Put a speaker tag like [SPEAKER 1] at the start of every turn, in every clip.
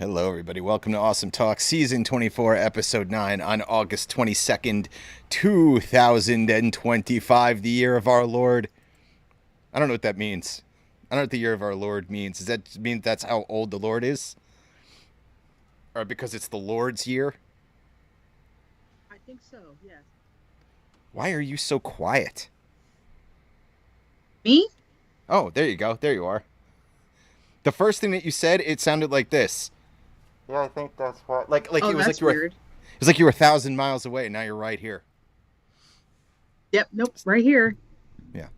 [SPEAKER 1] Hello, everybody. Welcome to Awesome Talk, Season 24, Episode 9, on August 22nd, 2025, the year of our Lord. I don't know what that means. I don't know what the year of our Lord means. Does that mean that's how old the Lord is? Or because it's the Lord's year?
[SPEAKER 2] I think so, yes.
[SPEAKER 1] Why are you so quiet?
[SPEAKER 2] Me?
[SPEAKER 1] Oh, there you go. There you are. The first thing that you said, it sounded like this. Yeah, I think that's why. Like
[SPEAKER 2] Oh,
[SPEAKER 1] it was like
[SPEAKER 2] that's
[SPEAKER 1] you were.
[SPEAKER 2] weird.
[SPEAKER 1] It was like you were 1,000 miles away. And now you're right here.
[SPEAKER 2] Yep, nope, right here.
[SPEAKER 1] Yeah.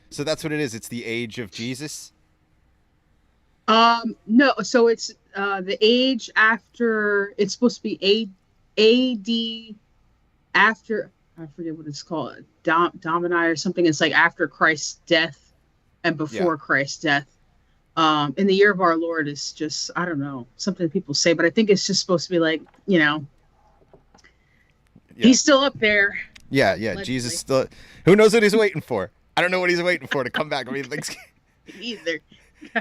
[SPEAKER 1] So that's what it is. It's the age of Jesus.
[SPEAKER 2] No, so it's the age after it's supposed to be AD after I forget what it's called, Domini or something. It's like after Christ's death and
[SPEAKER 1] Yeah.
[SPEAKER 2] before Christ's death. In the year of our Lord is just I don't know, something people say, but I think it's just supposed to be like,
[SPEAKER 1] Yeah.
[SPEAKER 2] he's still up there,
[SPEAKER 1] Yeah. Jesus
[SPEAKER 2] allegedly.
[SPEAKER 1] still. Who knows what he's waiting for? I don't know what he's waiting for to come back. I mean, like,
[SPEAKER 2] Either.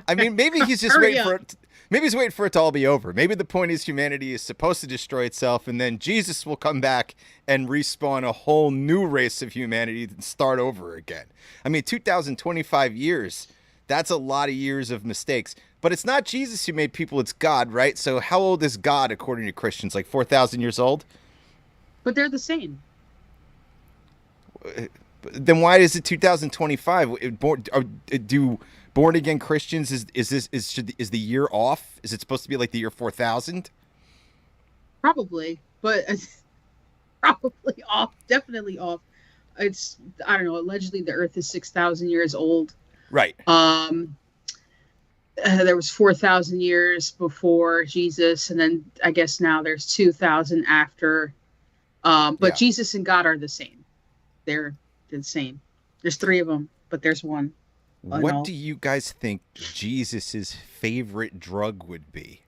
[SPEAKER 1] I mean, maybe he's just
[SPEAKER 2] Hurry
[SPEAKER 1] waiting
[SPEAKER 2] up.
[SPEAKER 1] for it. Maybe he's waiting for it to all be over. Maybe the point is humanity is supposed to destroy itself, and then Jesus will come back and respawn a whole new race of humanity and start over again. I mean, 2025 years. That's a lot of years of mistakes. But it's not Jesus who made people, it's God, right? So how old is God according to Christians? Like 4,000 years old?
[SPEAKER 2] But they're the same.
[SPEAKER 1] Then why is it 2025? Do born again Christians is the year off? Is it supposed to be like the year 4,000?
[SPEAKER 2] Probably, but it's probably off, definitely off. It's I don't know. Allegedly, the Earth is 6,000 years old.
[SPEAKER 1] Right.
[SPEAKER 2] Um, there was 4,000 years before Jesus, and then I guess now there's 2,000 after. But
[SPEAKER 1] Yeah.
[SPEAKER 2] Jesus and God are the same. They're the same. There's three of them, but there's one.
[SPEAKER 1] What do you guys think Jesus's favorite drug would be?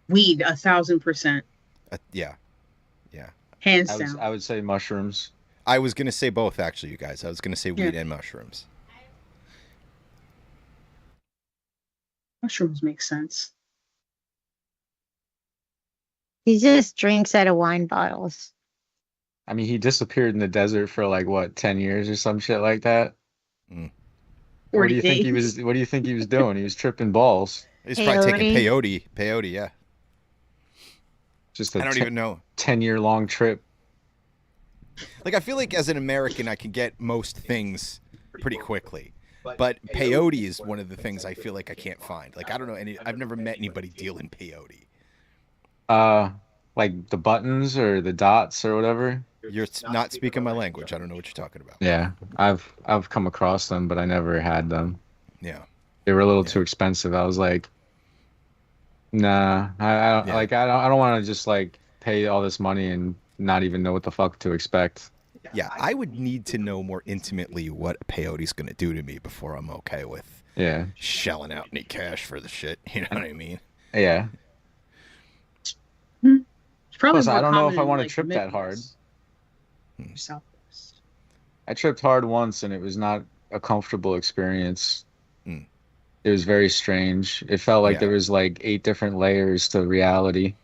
[SPEAKER 2] Weed, 1,000%,
[SPEAKER 1] Yeah. Yeah.
[SPEAKER 2] hands
[SPEAKER 3] I was
[SPEAKER 2] down.
[SPEAKER 3] I would say mushrooms.
[SPEAKER 1] I was gonna say both, actually, you guys. I was gonna say
[SPEAKER 2] Yeah,
[SPEAKER 1] weed and mushrooms.
[SPEAKER 2] mushrooms make sense.
[SPEAKER 4] He just drinks out of wine bottles.
[SPEAKER 3] I mean, he disappeared in the desert for like what, 10 years or some shit like that.
[SPEAKER 1] Mm.
[SPEAKER 3] What do
[SPEAKER 2] 40
[SPEAKER 3] you think he
[SPEAKER 2] days.
[SPEAKER 3] was what do you think he was doing? He was tripping balls.
[SPEAKER 1] He's probably taking
[SPEAKER 4] Peyote.
[SPEAKER 1] peyote. Peyote, yeah.
[SPEAKER 3] Just
[SPEAKER 1] I
[SPEAKER 3] a
[SPEAKER 1] don't even know.
[SPEAKER 3] 10-year long trip.
[SPEAKER 1] Like, I feel like as an American, I can get most things pretty quickly. But peyote is one of the things I feel like I can't find. Like, I don't know any. I've never met anybody dealing peyote.
[SPEAKER 3] Uh like the buttons or the dots or whatever.
[SPEAKER 1] You're not speaking my language. I don't know what you're talking about.
[SPEAKER 3] Yeah. I've come across them, but I never had them.
[SPEAKER 1] Yeah,
[SPEAKER 3] They were a little
[SPEAKER 1] yeah,
[SPEAKER 3] too expensive. I was like, nah,
[SPEAKER 1] yeah,
[SPEAKER 3] I don't want to just like pay all this money and not even know what the fuck to expect.
[SPEAKER 1] yeah. I would need to know more intimately what peyote's going to do to me before I'm okay with
[SPEAKER 3] Yeah.
[SPEAKER 1] shelling out any cash for the shit. You know what
[SPEAKER 3] And
[SPEAKER 1] I mean?
[SPEAKER 3] yeah.
[SPEAKER 2] Hmm. It's probably
[SPEAKER 3] Plus, I
[SPEAKER 2] more
[SPEAKER 3] don't know
[SPEAKER 2] common
[SPEAKER 3] if I
[SPEAKER 2] in
[SPEAKER 3] want to
[SPEAKER 2] like the
[SPEAKER 3] trip that hard.
[SPEAKER 2] Midwest or Southwest.
[SPEAKER 3] I tripped hard once and it was not a comfortable experience.
[SPEAKER 1] Mm,
[SPEAKER 3] It was very strange. It felt like
[SPEAKER 1] yeah,
[SPEAKER 3] there was like eight different layers to reality.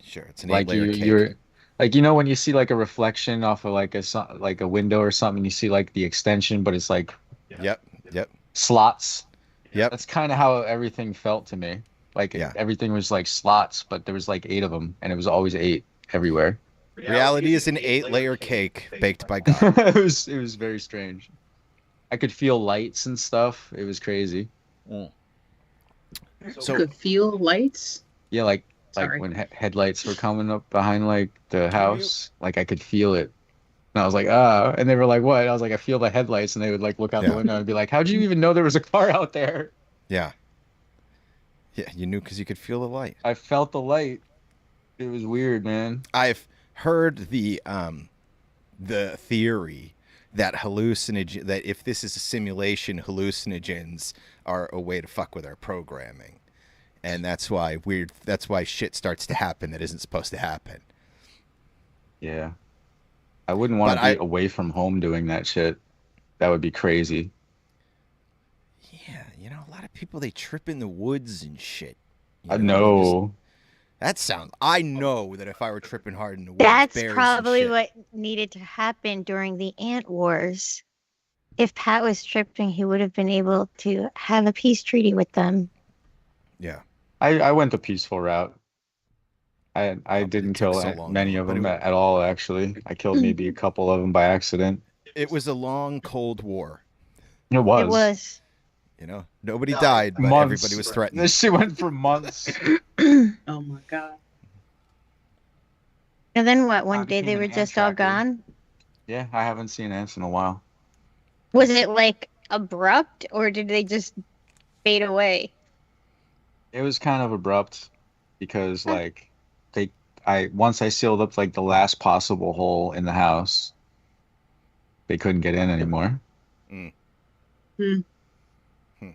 [SPEAKER 1] sure. It's an eight
[SPEAKER 3] Like
[SPEAKER 1] layer cake.
[SPEAKER 3] like when you see like a reflection off of like like a window or something, you see like the extension, but it's like
[SPEAKER 1] Yep, yep,
[SPEAKER 3] slots.
[SPEAKER 1] yep.
[SPEAKER 3] That's kind of how everything felt to me. Like
[SPEAKER 1] Yeah.
[SPEAKER 3] everything was like slots, but there was like eight of them, and it was always eight everywhere.
[SPEAKER 1] Reality is an eight-layer cake baked by God.
[SPEAKER 3] It was very strange. I could feel lights and stuff. It was crazy.
[SPEAKER 1] Mm.
[SPEAKER 2] You
[SPEAKER 1] So
[SPEAKER 2] could feel lights.
[SPEAKER 3] Yeah, like
[SPEAKER 2] Sorry.
[SPEAKER 3] when headlights were coming up behind like the
[SPEAKER 1] commute.
[SPEAKER 3] house, like I could feel it. And I was like, ah, and they were like, what? I was like, I feel the headlights, and they would like look out the
[SPEAKER 1] Yeah,
[SPEAKER 3] window and be like, how'd you even know there was a car out there?
[SPEAKER 1] yeah, yeah. You knew because you could feel the light.
[SPEAKER 3] I felt the light. It was weird, man.
[SPEAKER 1] I've heard the theory that that if this is a simulation, hallucinogens are a way to fuck with our programming, and that's why shit starts to happen that isn't supposed to happen.
[SPEAKER 3] Yeah. I wouldn't want
[SPEAKER 1] But
[SPEAKER 3] to be
[SPEAKER 1] I
[SPEAKER 3] away from home doing that shit. That would be crazy.
[SPEAKER 1] Yeah, a lot of people they trip in the woods and shit. You know,
[SPEAKER 3] No.
[SPEAKER 1] that sounds. I know that if I were tripping hard in the woods,
[SPEAKER 4] That's
[SPEAKER 1] bears and
[SPEAKER 4] probably
[SPEAKER 1] shit-
[SPEAKER 4] what needed to happen during the Ant Wars. If Pat was tripping, he would have been able to have a peace treaty with them.
[SPEAKER 1] Yeah.
[SPEAKER 3] I went the peaceful route. I
[SPEAKER 1] It
[SPEAKER 3] didn't
[SPEAKER 1] took
[SPEAKER 3] kill
[SPEAKER 1] so long,
[SPEAKER 3] many
[SPEAKER 1] though,
[SPEAKER 3] of
[SPEAKER 1] but
[SPEAKER 3] them
[SPEAKER 1] it-
[SPEAKER 3] at all, actually. I killed maybe a couple of them by accident.
[SPEAKER 1] It was a long Cold War.
[SPEAKER 3] It was.
[SPEAKER 4] It was.
[SPEAKER 1] You know, nobody died, but
[SPEAKER 3] Months.
[SPEAKER 1] everybody was threatened.
[SPEAKER 3] This shit went for months.
[SPEAKER 2] Oh my god.
[SPEAKER 4] And then what? One
[SPEAKER 3] I
[SPEAKER 4] day they
[SPEAKER 3] became
[SPEAKER 4] were
[SPEAKER 3] an ant
[SPEAKER 4] just all
[SPEAKER 3] tracker.
[SPEAKER 4] gone?
[SPEAKER 3] Yeah, I haven't seen ants in a while.
[SPEAKER 4] Was it like abrupt or did they just fade away?
[SPEAKER 3] It was kind of abrupt because like once I sealed up like the last possible hole in the house, they couldn't get in anymore.
[SPEAKER 1] Mm.
[SPEAKER 2] Hmm.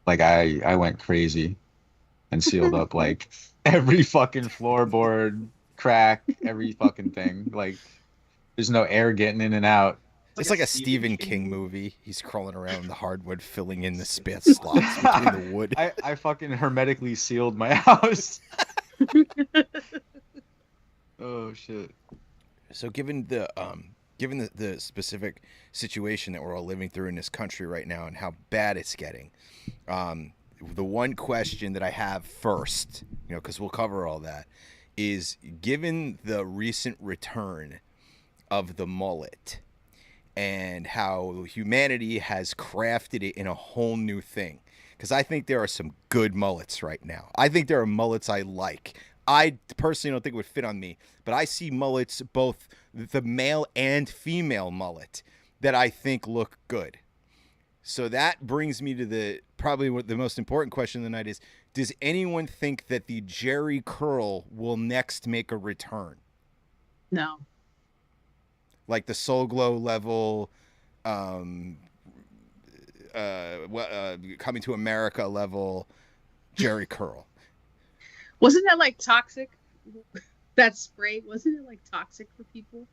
[SPEAKER 3] Like I went crazy and sealed up like every fucking floorboard, crack, every fucking thing. Like there's no air getting in and out.
[SPEAKER 1] It's like a Stephen King movie. He's crawling around the hardwood, filling in the space slots between the wood.
[SPEAKER 3] I fucking hermetically sealed my house. Oh shit.
[SPEAKER 1] So given the specific situation that we're all living through in this country right now and how bad it's getting, the one question that I have first, you know, because we'll cover all that, is given the recent return of the mullet and how humanity has crafted it in a whole new thing. Because I think there are some good mullets right now. I think there are mullets I like. I personally don't think it would fit on me, but I see mullets, both the male and female mullet, that I think look good. So that brings me to the probably what the most important question of the night is: does anyone think that the Jerry curl will next make a return?
[SPEAKER 2] No.
[SPEAKER 1] Like the Soul Glow level, Coming to America level, Jerry curl.
[SPEAKER 2] Wasn't that like toxic? That spray, wasn't it like toxic for people?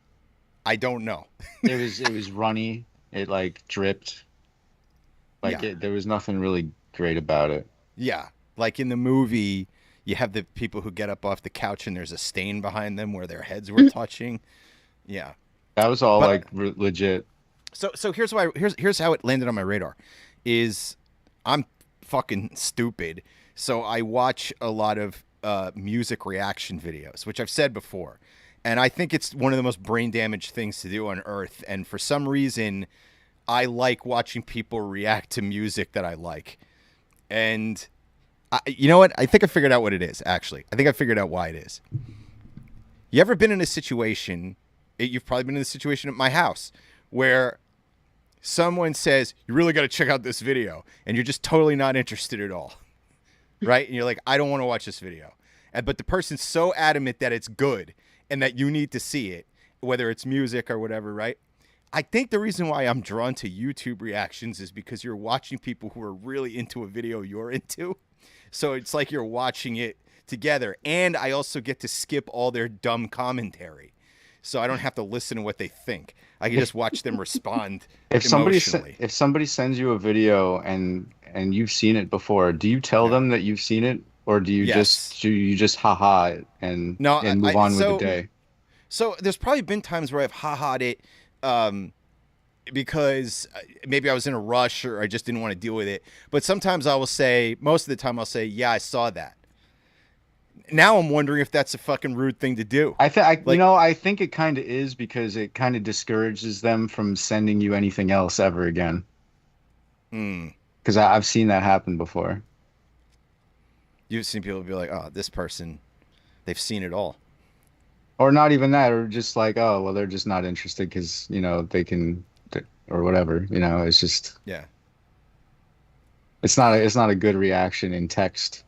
[SPEAKER 1] I don't know.
[SPEAKER 3] It was runny. It like dripped. Like
[SPEAKER 1] Yeah.
[SPEAKER 3] there was nothing really great about it.
[SPEAKER 1] Yeah, like in the movie, you have the people who get up off the couch and there's a stain behind them where their heads were touching. Yeah.
[SPEAKER 3] That was all
[SPEAKER 1] But-
[SPEAKER 3] like legit.
[SPEAKER 1] So here's why here's how it landed on my radar, is I'm fucking stupid. So I watch a lot of music reaction videos, which I've said before, and I think it's one of the most brain damaged things to do on earth. And for some reason, I like watching people react to music that I like. And you know what? I think I figured out what it is. Actually, I think I figured out why it is. You ever been in a situation? You've probably been in a situation at my house where someone says, you really got to check out this video, and you're just totally not interested at all, right? And you're like, I don't want to watch this video. But the person's so adamant that it's good and that you need to see it, whether it's music or whatever, right? I think the reason why I'm drawn to YouTube reactions is because you're watching people who are really into a video you're into. So it's like you're watching it together. And I also get to skip all their dumb commentary. So I don't have to listen to what they think. I can just watch them respond emotionally.
[SPEAKER 3] If somebody sends you a video and you've seen it before, do you tell them that you've seen it, or do you
[SPEAKER 1] Yes.
[SPEAKER 3] just haha it and
[SPEAKER 1] No,
[SPEAKER 3] move on with the day?
[SPEAKER 1] So there's probably been times where I've ha-ha'd it because maybe I was in a rush or I just didn't want to deal with it. But sometimes I will say, most of the time I'll say, yeah, I saw that. Now I'm wondering if that's a fucking rude thing to do.
[SPEAKER 3] I
[SPEAKER 1] Like-
[SPEAKER 3] I think it kind of is, because it kind of discourages them from sending you anything else ever again.
[SPEAKER 1] Hmm.
[SPEAKER 3] Because I've seen that happen before.
[SPEAKER 1] You've seen people be like, oh, this person, they've seen it all.
[SPEAKER 3] Or not even that, or just like, oh, well, they're just not interested because, you know, they can, or whatever, you know, it's just,
[SPEAKER 1] Yeah.
[SPEAKER 3] it's not a good reaction in text.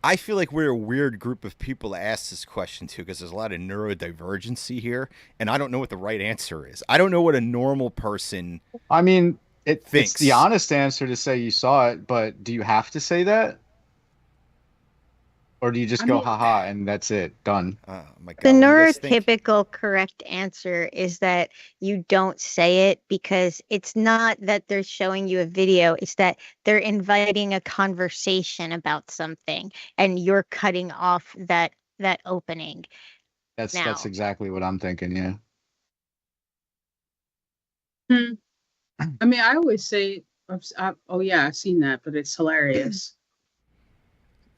[SPEAKER 1] I feel like we're a weird group of people to ask this question to, because there's a lot of neurodivergency here, and I don't know what the right answer is. I don't know what a normal person.
[SPEAKER 3] I mean, it's
[SPEAKER 1] Thinks.
[SPEAKER 3] the honest answer to say you saw it, but do you have to say that? Or do you just
[SPEAKER 2] I
[SPEAKER 3] go
[SPEAKER 2] mean-
[SPEAKER 3] haha and that's it, done?
[SPEAKER 1] Oh my God.
[SPEAKER 4] The
[SPEAKER 1] what do you guys think?
[SPEAKER 4] neurotypical correct answer is that you don't say it because it's not that they're showing you a video, it's that they're inviting a conversation about something and you're cutting off that opening.
[SPEAKER 3] That's
[SPEAKER 4] Now.
[SPEAKER 3] exactly what I'm thinking. Yeah.
[SPEAKER 2] I mean, I always say, "Oh yeah, I've seen that," but it's hilarious.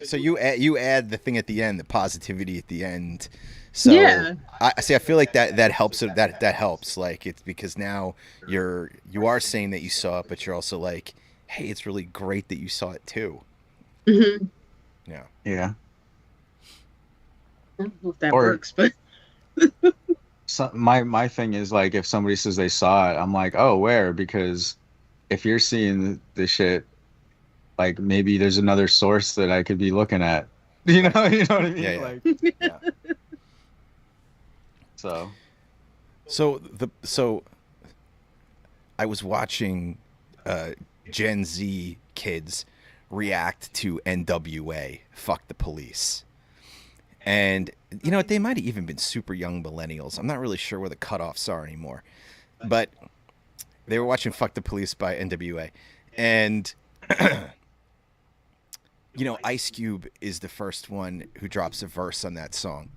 [SPEAKER 1] So you add the thing at the end, the positivity at the end. So
[SPEAKER 2] Yeah.
[SPEAKER 1] I see. I feel like that helps. That helps. Like it's because now you are saying that you saw it, but you're also like, hey, it's really great that you saw it too.
[SPEAKER 2] hmm
[SPEAKER 1] Yeah.
[SPEAKER 3] Yeah.
[SPEAKER 2] I don't know if that
[SPEAKER 3] Or-
[SPEAKER 2] works, but
[SPEAKER 3] So my thing is like if somebody says they saw it, I'm like, oh, where? Because if you're seeing the shit, like maybe there's another source that I could be looking at. You know what I mean?
[SPEAKER 1] Yeah, yeah.
[SPEAKER 3] Like,
[SPEAKER 1] Yeah.
[SPEAKER 3] so
[SPEAKER 1] So I was watching Gen Z kids react to NWA, Fuck the Police. And you know, they might have even been super young millennials. I'm not really sure where the cutoffs are anymore. But they were watching Fuck the Police by NWA. And you know, Ice Cube is the first one who drops a verse on that song.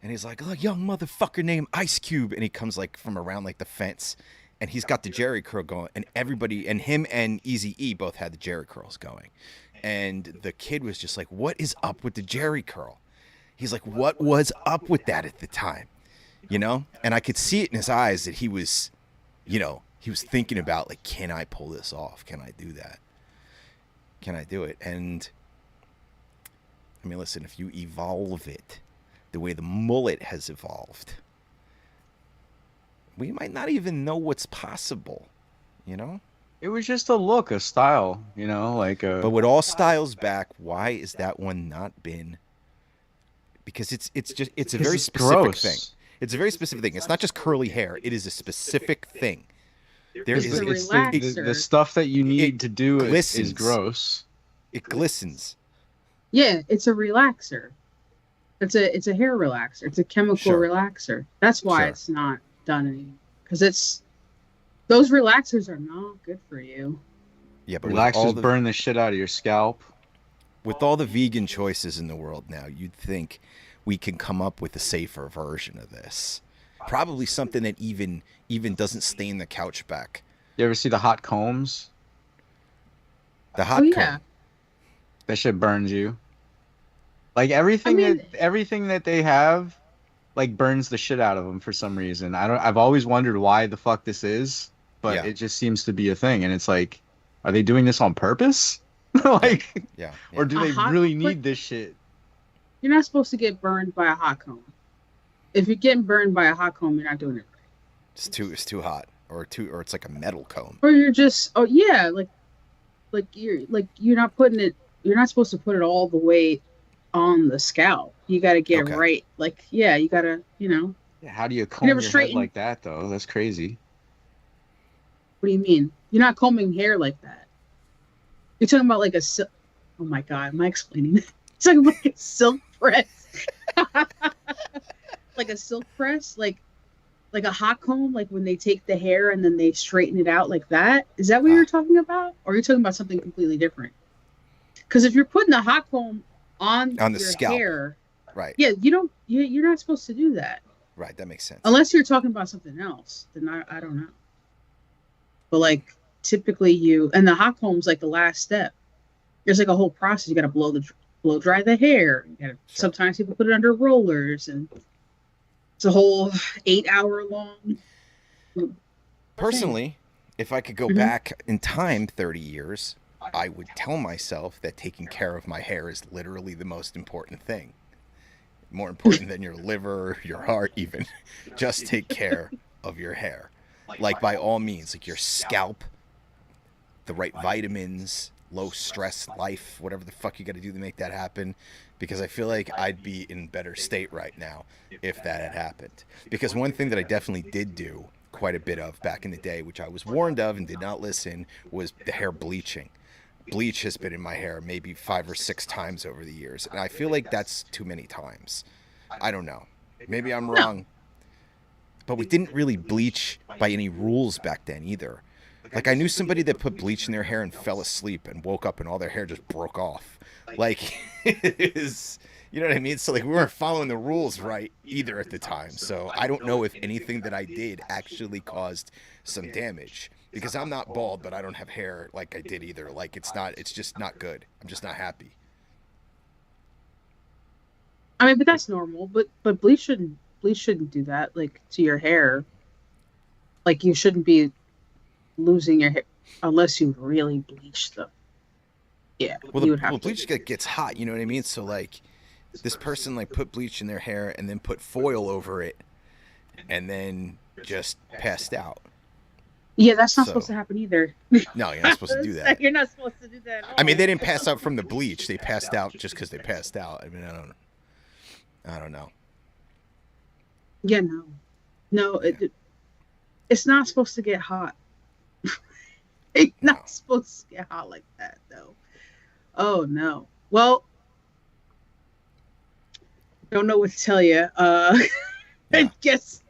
[SPEAKER 1] And he's like, "Oh, young motherfucker named Ice Cube," and he comes like from around like the fence, and he's got the Jerry curl going, and everybody, and him and Easy E both had the Jerry curls going, and the kid was just like, "What is up with the Jerry curl?" He's like, "What was up with that at the time?" You know, and I could see it in his eyes that he was, you know, he was thinking about like, can I pull this off? Can I do that? Can I do it? And I mean, listen, if you evolve it the way the mullet has evolved, we might not even know what's possible, you know?
[SPEAKER 3] it was just a look, a style, you know, like a.
[SPEAKER 1] But with all styles back, why is that one not been? Because it's just it's a
[SPEAKER 3] because
[SPEAKER 1] very
[SPEAKER 3] it's
[SPEAKER 1] specific
[SPEAKER 3] gross.
[SPEAKER 1] thing. It's a very specific thing. It's not just curly hair. It is a specific thing. There
[SPEAKER 2] It's
[SPEAKER 1] is
[SPEAKER 2] a
[SPEAKER 3] It's
[SPEAKER 2] relaxer.
[SPEAKER 3] the stuff that you need to do is
[SPEAKER 1] glistens.
[SPEAKER 3] gross.
[SPEAKER 1] it glistens.
[SPEAKER 2] yeah, it's a relaxer. It's a hair relaxer. It's a chemical
[SPEAKER 1] Sure.
[SPEAKER 2] relaxer. That's why
[SPEAKER 1] Sure.
[SPEAKER 2] it's not done anymore. Because those relaxers are not good for you.
[SPEAKER 1] Yeah, but with all
[SPEAKER 3] Relaxers
[SPEAKER 1] the
[SPEAKER 3] burn the shit out of your scalp.
[SPEAKER 1] with all the vegan choices in the world now, you'd think we can come up with a safer version of this. Probably something that even doesn't stain the couch back.
[SPEAKER 3] You ever see the hot combs?
[SPEAKER 1] The hot
[SPEAKER 2] Oh, yeah.
[SPEAKER 1] comb.
[SPEAKER 3] That shit burns you. Like everything
[SPEAKER 2] mean-
[SPEAKER 3] everything that they have, like burns the shit out of them for some reason. I've always wondered why the fuck this is, but
[SPEAKER 1] Yeah.
[SPEAKER 3] it just seems to be a thing. And it's like, are they doing this on purpose? Like,
[SPEAKER 1] Yeah.
[SPEAKER 3] or
[SPEAKER 1] yeah.
[SPEAKER 3] do
[SPEAKER 2] A
[SPEAKER 3] they
[SPEAKER 2] hot-
[SPEAKER 3] really
[SPEAKER 2] but-
[SPEAKER 3] need this shit?
[SPEAKER 2] You're not supposed to get burned by a hot comb. If you're getting burned by a hot comb, you're not doing it right.
[SPEAKER 1] It's too hot, or it's like a metal comb.
[SPEAKER 2] Or you're just you're not putting it. You're not supposed to put it all the way on the scalp. You got to get
[SPEAKER 1] Okay.
[SPEAKER 2] it right. Like, yeah, you got to,
[SPEAKER 3] Yeah, how do you comb
[SPEAKER 2] never
[SPEAKER 3] your head
[SPEAKER 2] straighten-
[SPEAKER 3] like that though? That's crazy.
[SPEAKER 2] What do you mean? You're not combing hair like that. You're talking about like a silk. Oh my god, am I explaining it? You're talking about like a silk press. Like a silk press, like a hot comb, like when they take the hair and then they straighten it out like that. Is that what
[SPEAKER 1] Ah.
[SPEAKER 2] you're talking about, or are you talking about something completely different? Because if you're putting the hot comb on
[SPEAKER 1] On the
[SPEAKER 2] your
[SPEAKER 1] scalp.
[SPEAKER 2] hair,
[SPEAKER 1] Right.
[SPEAKER 2] yeah, you don't. You're not supposed to do that
[SPEAKER 1] Right. That makes sense.
[SPEAKER 2] unless you're talking about something else. Then I don't know. But like typically and the hot comb's like the last step. There's like a whole process. You got to blow dry the hair. You gotta,
[SPEAKER 1] Sure.
[SPEAKER 2] Sometimes people put it under rollers, and it's a whole 8-hour long.
[SPEAKER 1] Personally, if I could go
[SPEAKER 2] Mhm.
[SPEAKER 1] back in time 30 years, I would tell myself that taking care of my hair is literally the most important thing. More important than your liver, your heart, even. Just take care of your hair. Like, by all means, like your scalp, the right vitamins, low stress life, whatever the fuck you got to do to make that happen. Because I feel like I'd be in better state right now if that had happened. Because one thing that I definitely did do quite a bit of back in the day, which I was warned of and did not listen, was the hair bleaching. bleach has been in my hair maybe 5 or 6 times over the years, and I feel like that's too many times. I don't know. Maybe I'm wrong. But we didn't really bleach by any rules back then either. Like, I knew somebody that put bleach in their hair and fell asleep and woke up and all their hair just broke off. Like, it is, you know what I mean? So, like, we weren't following the rules right either at the time. So I don't know if anything that I did actually caused some damage. Because I'm not bald, but I don't have hair like I did either. Like, it's just not good. I'm just not happy.
[SPEAKER 2] I mean, but that's normal. But bleach shouldn't do that, like, to your hair. Like, you shouldn't be losing your hair unless you really bleach them. Yeah,
[SPEAKER 1] Well,
[SPEAKER 2] you would have
[SPEAKER 1] well,
[SPEAKER 2] to.
[SPEAKER 1] bleach gets hot, you know what I mean? So, like, this person, like, put bleach in their hair and then put foil over it and then just passed out.
[SPEAKER 2] Yeah, that's not
[SPEAKER 1] So-
[SPEAKER 2] supposed to happen either.
[SPEAKER 1] No, you're not supposed to do that.
[SPEAKER 2] You're not supposed to do that. at
[SPEAKER 1] I mean,
[SPEAKER 2] all.
[SPEAKER 1] they didn't pass out from the bleach. They passed out just because they passed out. I mean, I don't know.
[SPEAKER 2] Yeah, no, it's not supposed to get hot. It's not
[SPEAKER 1] No.
[SPEAKER 2] supposed to get hot like that, though. Oh no. Well, don't know what to tell you. I
[SPEAKER 1] Yeah.
[SPEAKER 2] guess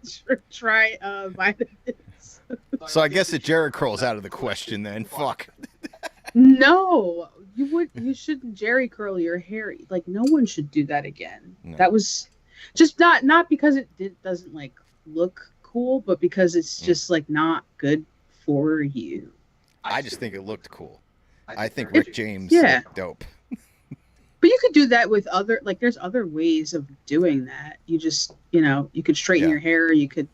[SPEAKER 2] try vitamins.
[SPEAKER 1] So I guess the Jerry curl's out of the question then. Fuck.
[SPEAKER 2] No, you shouldn't Jerry curl your hair. Like, no one should do that again.
[SPEAKER 1] No.
[SPEAKER 2] That was just not because it doesn't like look cool, but because it's just like not good for you.
[SPEAKER 1] I just think it looked cool. I think Rick James
[SPEAKER 2] yeah.
[SPEAKER 1] looked dope.
[SPEAKER 2] But you could do that with other, like, there's other ways of doing that. You just, you could straighten
[SPEAKER 1] Yeah.
[SPEAKER 2] your hair. You could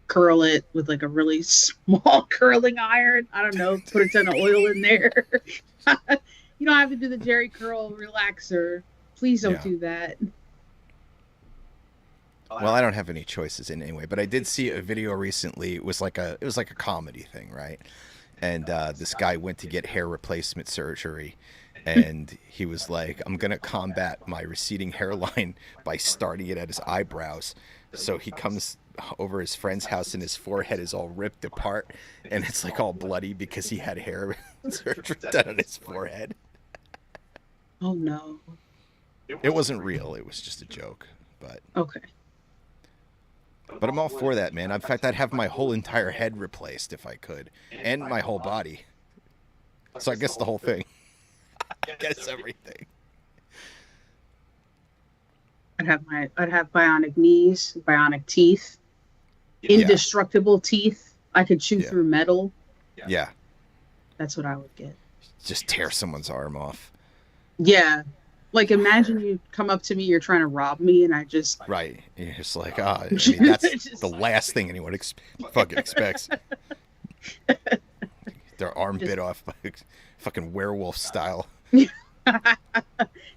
[SPEAKER 2] curl it with like a really small curling iron. I don't know, put a ton of oil in there. You don't have to do the Jerry curl relaxer. Please don't
[SPEAKER 1] Yeah.
[SPEAKER 2] do that.
[SPEAKER 1] Well, I don't have any choices in anyway, but I did see a video recently. It was like a comedy thing, right? And this guy went to get hair replacement surgery, and he was like, "I'm gonna combat my receding hairline by starting it at his eyebrows." So he comes over his friend's house, and his forehead is all ripped apart, and it's like all bloody because he had hair surgery done on his forehead.
[SPEAKER 2] Oh no.
[SPEAKER 1] It wasn't real; it was just a joke, but.
[SPEAKER 2] Okay.
[SPEAKER 1] But I'm all for that, man. In fact, I'd have my whole entire head replaced if I could, and my whole body. So I guess the whole thing. I guess everything.
[SPEAKER 2] I'd have bionic knees, bionic teeth, indestructible teeth. I could chew
[SPEAKER 1] Yeah.
[SPEAKER 2] through metal.
[SPEAKER 1] Yeah,
[SPEAKER 2] That's what I would get.
[SPEAKER 1] just tear someone's arm off.
[SPEAKER 2] Yeah. Like, imagine you come up to me, you're trying to rob me, and I just
[SPEAKER 1] Right. And you're just like, I mean, that's
[SPEAKER 2] Just-
[SPEAKER 1] the last thing anyone fucking expects. Their arm
[SPEAKER 2] Just-
[SPEAKER 1] bit off by fucking werewolf style.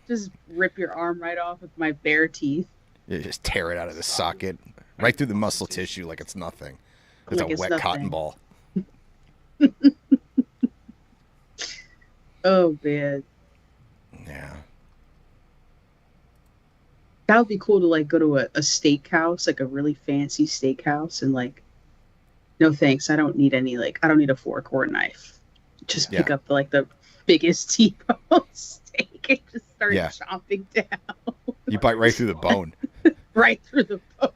[SPEAKER 2] just rip your arm right off with my bare teeth.
[SPEAKER 1] You just tear it out of the socket, right through the muscle tissue like it's nothing. It's
[SPEAKER 2] Like
[SPEAKER 1] a
[SPEAKER 2] it's
[SPEAKER 1] wet
[SPEAKER 2] nothing.
[SPEAKER 1] cotton ball.
[SPEAKER 2] Oh man.
[SPEAKER 1] Yeah.
[SPEAKER 2] That would be cool to like go to a steakhouse, like a really fancy steakhouse, and like, no thanks, I don't need any, like, I don't need a fork or a knife. Just pick
[SPEAKER 1] Yeah.
[SPEAKER 2] up the biggest T-bone steak and just start
[SPEAKER 1] Yeah.
[SPEAKER 2] chomping down
[SPEAKER 1] You bite right through the bone.
[SPEAKER 2] right through the bone.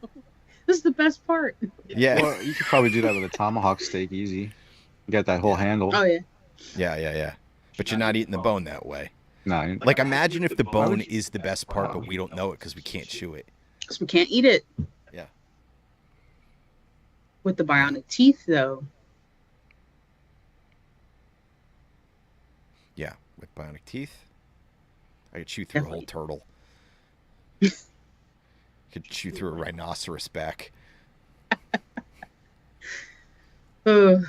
[SPEAKER 2] This is the best part.
[SPEAKER 1] Yeah.
[SPEAKER 3] Well, you could probably do that with a tomahawk steak, easy. You got that whole handle.
[SPEAKER 2] Oh yeah.
[SPEAKER 1] Yeah. But you're not eating the bone that way.
[SPEAKER 3] No,
[SPEAKER 1] Like, imagine if the bone is the best part, but we don't know it because we can't chew it.
[SPEAKER 2] Because we can't eat it.
[SPEAKER 1] Yeah.
[SPEAKER 2] With the bionic teeth, though.
[SPEAKER 1] Yeah, with bionic teeth, I could chew through a whole turtle. Could chew through a rhinoceros back.
[SPEAKER 2] Ugh.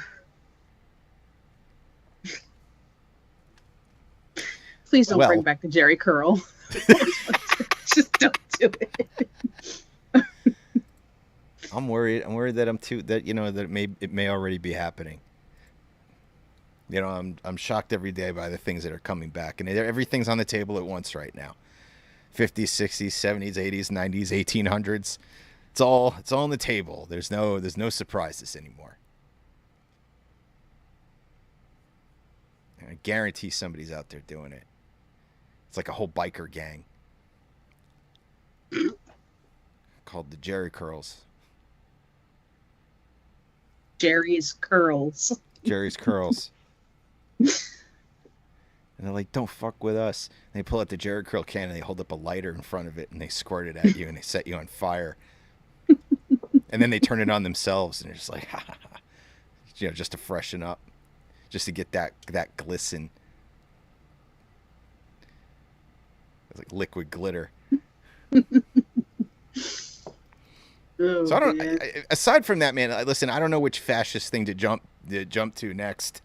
[SPEAKER 2] Please don't
[SPEAKER 1] Well-
[SPEAKER 2] bring back the Jerry curl. Just don't do it.
[SPEAKER 1] I'm worried. I'm worried that it may already be happening. I'm shocked every day by the things that are coming back, and everything's on the table at once right now. 50s, 60s, 70s, 80s, 90s, 1800s. It's all on the table. There's no surprises anymore. I guarantee somebody's out there doing it. It's like a whole biker gang called the Jerry Curls.
[SPEAKER 2] Jerry's Curls.
[SPEAKER 1] Jerry's Curls. And they're like, don't fuck with us. And they pull out the Jerry Curl can and they hold up a lighter in front of it and they squirt it at you and they set you on fire. And then they turn it on themselves and they're just like, ha ha ha. You know, just to freshen up, just to get that glisten. It's like liquid glitter.
[SPEAKER 2] Oh,
[SPEAKER 1] So I don't.
[SPEAKER 2] man.
[SPEAKER 1] Aside from that, man, listen. I don't know which fascist thing to jump to next.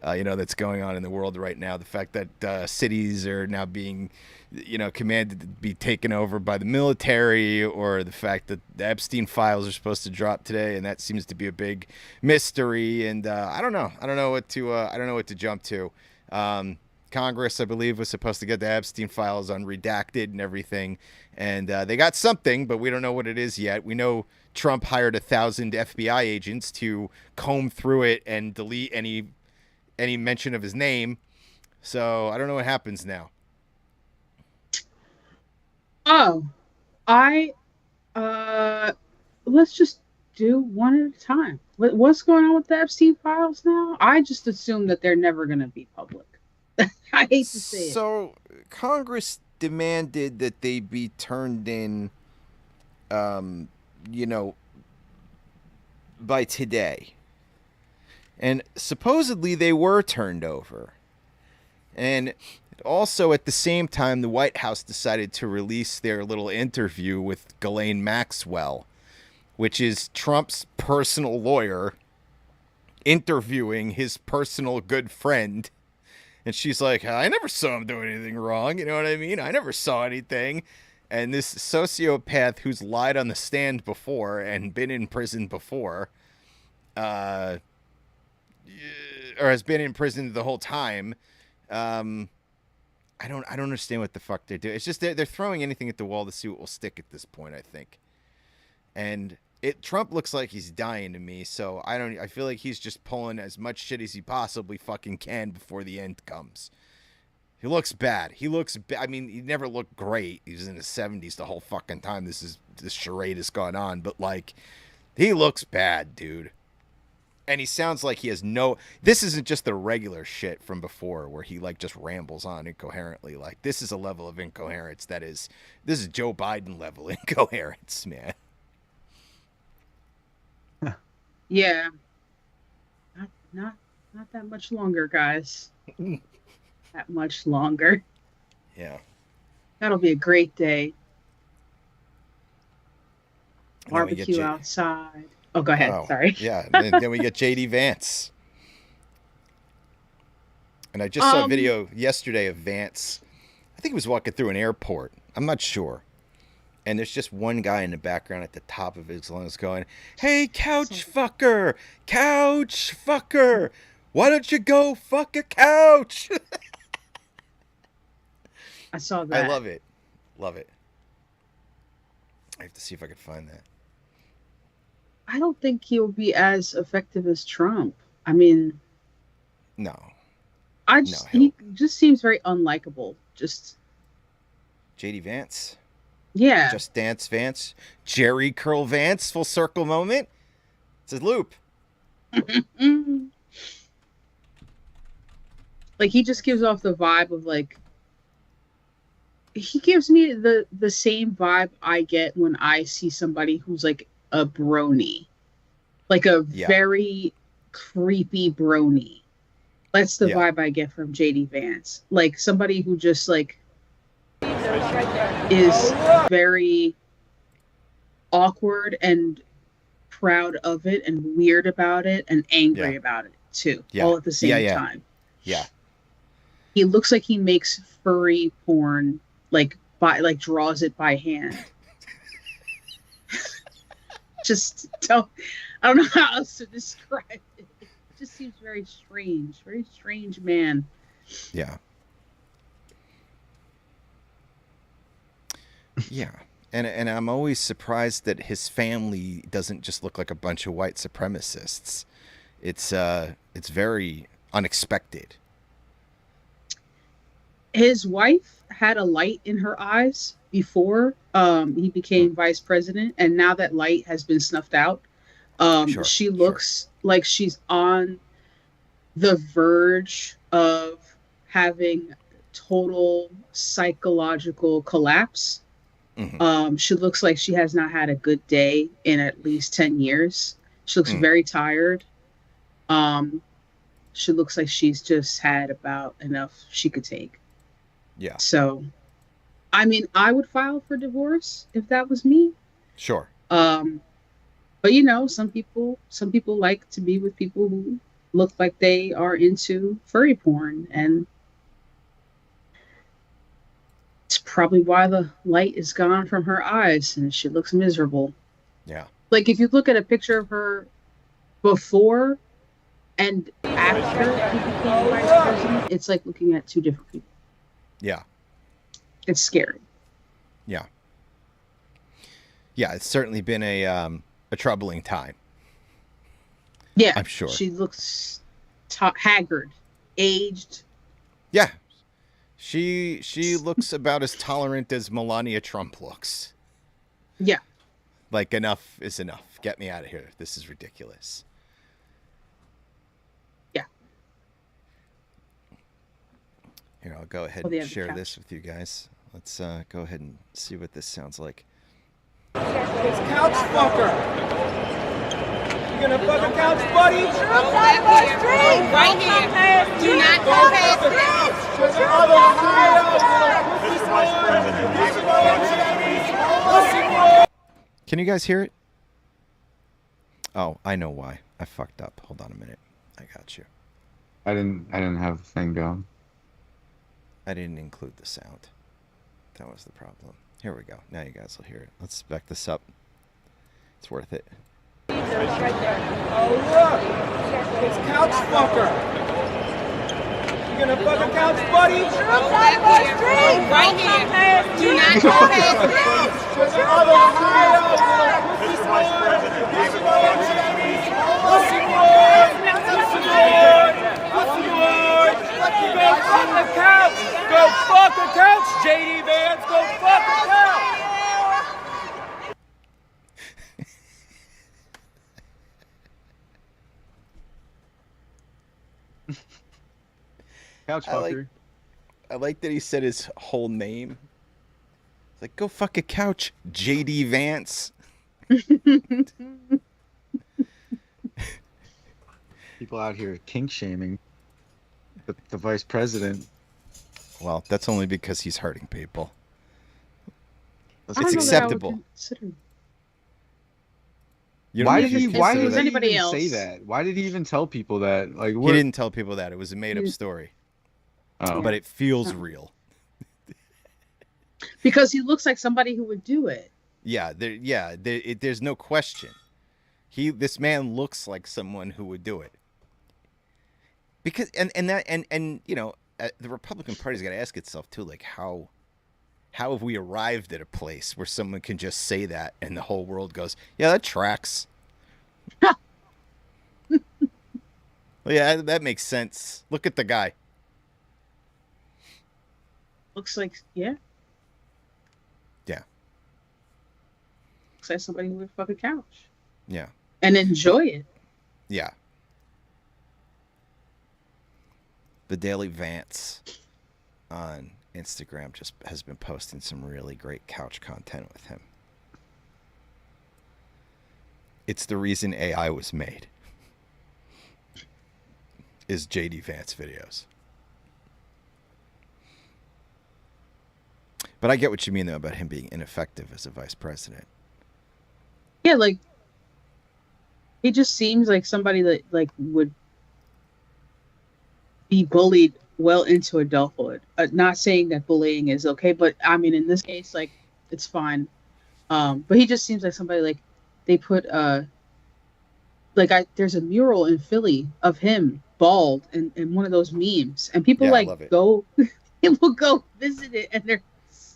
[SPEAKER 1] That's going on in the world right now. The fact that cities are now being, commanded to be taken over by the military, or the fact that the Epstein files are supposed to drop today, and that seems to be a big mystery. And I don't know. I don't know what to jump to. Congress, I believe, was supposed to get the Epstein files unredacted and everything, and they got something, but we don't know what it is yet. We know Trump hired 1,000 FBI agents to comb through it and delete any mention of his name. So I don't know what happens now.
[SPEAKER 2] Oh, let's just do one at a time. What's going on with the Epstein files now? I just assume that they're never going to be public. I hate to say it.
[SPEAKER 1] So Congress demanded that they be turned in, by today. And supposedly they were turned over. And also at the same time, the White House decided to release their little interview with Ghislaine Maxwell, which is Trump's personal lawyer interviewing his personal good friend. And she's like, I never saw him doing anything wrong. You know what I mean? I never saw anything. And this sociopath who's lied on the stand before and been in prison before, or has been in prison the whole time. I don't understand what the fuck they're doing. It's just they're throwing anything at the wall to see what will stick at this point, I think. And Trump looks like he's dying to me, so I feel like he's just pulling as much shit as he possibly fucking can before the end comes. He looks bad. I mean, he never looked great. He was in his 70s the whole fucking time this charade has gone on, but like, he looks bad, dude. And he sounds like he has this isn't just the regular shit from before where he like just rambles on incoherently. Like, this is a level of incoherence this is Joe Biden level incoherence, man.
[SPEAKER 2] Yeah. Not that much longer, guys. That much longer.
[SPEAKER 1] Yeah.
[SPEAKER 2] That'll be a great day.
[SPEAKER 1] And then we get
[SPEAKER 2] Barbecue outside. Oh, go ahead.
[SPEAKER 1] Oh,
[SPEAKER 2] Sorry.
[SPEAKER 1] Yeah. Then we get JD Vance. And I just saw a video yesterday of Vance. I think he was walking through an airport. I'm not sure. And there's just one guy in the background at the top of his lungs going, "Hey, couch fucker! Couch fucker! Why don't you go fuck a couch?"
[SPEAKER 2] I saw that.
[SPEAKER 1] I love it. Love it. I have to see if I can find that.
[SPEAKER 2] I don't think he'll be as effective as Trump. I mean,
[SPEAKER 1] No.
[SPEAKER 2] he just seems very unlikable. Just
[SPEAKER 1] JD Vance.
[SPEAKER 2] yeah.
[SPEAKER 1] Just Dance Vance. Jerry Curl Vance. Full circle moment. It's a loop.
[SPEAKER 2] Mm. Like, he just gives off the vibe of like, he gives me the same vibe I get when I see somebody who's like a brony, like a very creepy brony. That's the vibe I get from JD Vance. Like somebody who just like is very awkward and proud of it and weird about it and angry about it too, all at the same time.
[SPEAKER 1] Yeah.
[SPEAKER 2] He looks like he makes furry porn, like draws it by hand. I don't know how else to describe it. It just seems very strange man.
[SPEAKER 1] Yeah. Yeah. And I'm always surprised that his family doesn't just look like a bunch of white supremacists. It's very unexpected.
[SPEAKER 2] his wife had a light in her eyes before he became vice president, and now that light has been snuffed out. She looks like she's on the verge of having total psychological collapse. She looks like she has not had a good day in at least 10 years. She looks very tired. She looks like she's just had about enough she could take.
[SPEAKER 1] Yeah.
[SPEAKER 2] So, I mean, I would file for divorce if that was me.
[SPEAKER 1] Sure.
[SPEAKER 2] But you know, some people like to be with people who look like they are into furry porn, and it's probably why the light is gone from her eyes and she looks miserable.
[SPEAKER 1] Yeah.
[SPEAKER 2] Like if you look at a picture of her before and after he became vice president, it's like looking at two different people.
[SPEAKER 1] Yeah.
[SPEAKER 2] It's scary.
[SPEAKER 1] Yeah. Yeah, it's certainly been a troubling time.
[SPEAKER 2] Yeah,
[SPEAKER 1] I'm sure.
[SPEAKER 2] She looks haggard, aged.
[SPEAKER 1] Yeah. She looks about as tolerant as Melania Trump looks.
[SPEAKER 2] Yeah.
[SPEAKER 1] Like, enough is enough. Get me out of here. This is ridiculous.
[SPEAKER 2] Yeah.
[SPEAKER 1] Here, I'll go ahead and share this with you guys. Let's go ahead and see what this sounds like.
[SPEAKER 5] It's couch fucker. You gonna fuck a couch buddy?
[SPEAKER 6] Right here. Do not go past this.
[SPEAKER 1] Can you guys hear it? Oh, I know why. I fucked up. Hold on a minute. I got you.
[SPEAKER 3] I didn't have the thing going.
[SPEAKER 1] I didn't include the sound. That was the problem. Here we go. Now you guys will hear it. Let's back this up. It's worth it.
[SPEAKER 5] Oh look! It's couch fucker. You gonna fuck a couch buddy?
[SPEAKER 6] Right here. Do not go past this.
[SPEAKER 5] Go fuck a couch! Go fuck a couch, JD Vance! Go fuck a couch!
[SPEAKER 3] Couch fucker.
[SPEAKER 1] I like that he said his whole name. It's like, go fuck a couch, JD Vance.
[SPEAKER 3] People out here kink shaming the vice president.
[SPEAKER 1] Well, that's only because he's hurting people.
[SPEAKER 3] It's
[SPEAKER 1] acceptable.
[SPEAKER 3] Why did he
[SPEAKER 2] anybody
[SPEAKER 3] even
[SPEAKER 2] else
[SPEAKER 3] say that? Why did he even tell people that? Like,
[SPEAKER 1] he didn't tell people that. It was a made-up story.
[SPEAKER 3] Oh.
[SPEAKER 1] But it feels real.
[SPEAKER 2] Because he looks like somebody who would do it.
[SPEAKER 1] Yeah, there's no question. This man looks like someone who would do it. Because and you know, the Republican Party's got to ask itself too, like how have we arrived at a place where someone can just say that and the whole world goes, yeah, that tracks. Well, yeah, that makes sense. Look at the guy.
[SPEAKER 2] Looks like, yeah.
[SPEAKER 1] Yeah.
[SPEAKER 2] Looks like somebody who would fuck a couch.
[SPEAKER 1] Yeah.
[SPEAKER 2] And enjoy it.
[SPEAKER 1] Yeah. The Daily Vance on Instagram just has been posting some really great couch content with him. It's the reason AI was made. Is JD Vance videos. But I get what you mean, though, about him being ineffective as a vice president.
[SPEAKER 2] Yeah, like, he just seems like somebody that, like, would be bullied well into adulthood. Not saying that bullying is okay, but, I mean, in this case, like, it's fine. But he just seems like somebody, like, they put, there's a mural in Philly of him, bald, in one of those memes. And people, people go visit it, and there's,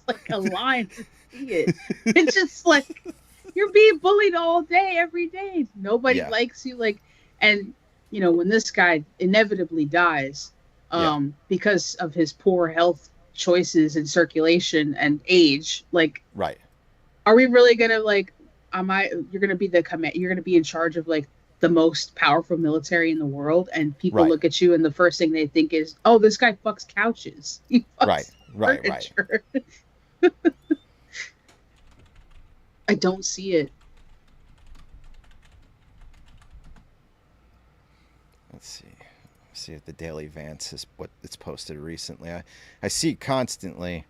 [SPEAKER 2] like, a line to see it. It's just, like, you're being bullied all day, every day. Nobody likes you. Like, and, you know, when this guy inevitably dies, because of his poor health choices in circulation and age. Like,
[SPEAKER 1] Right.
[SPEAKER 2] are we really gonna like? You're gonna be the command. You're gonna be in charge of like the most powerful military in the world, and people
[SPEAKER 1] Right.
[SPEAKER 2] look at you, and the first thing they think is, "Oh, this guy fucks couches. He fucks
[SPEAKER 1] Right.
[SPEAKER 2] furniture." I don't see it.
[SPEAKER 1] Let's see. See if the Daily Vance is what it's posted recently. I see it constantly.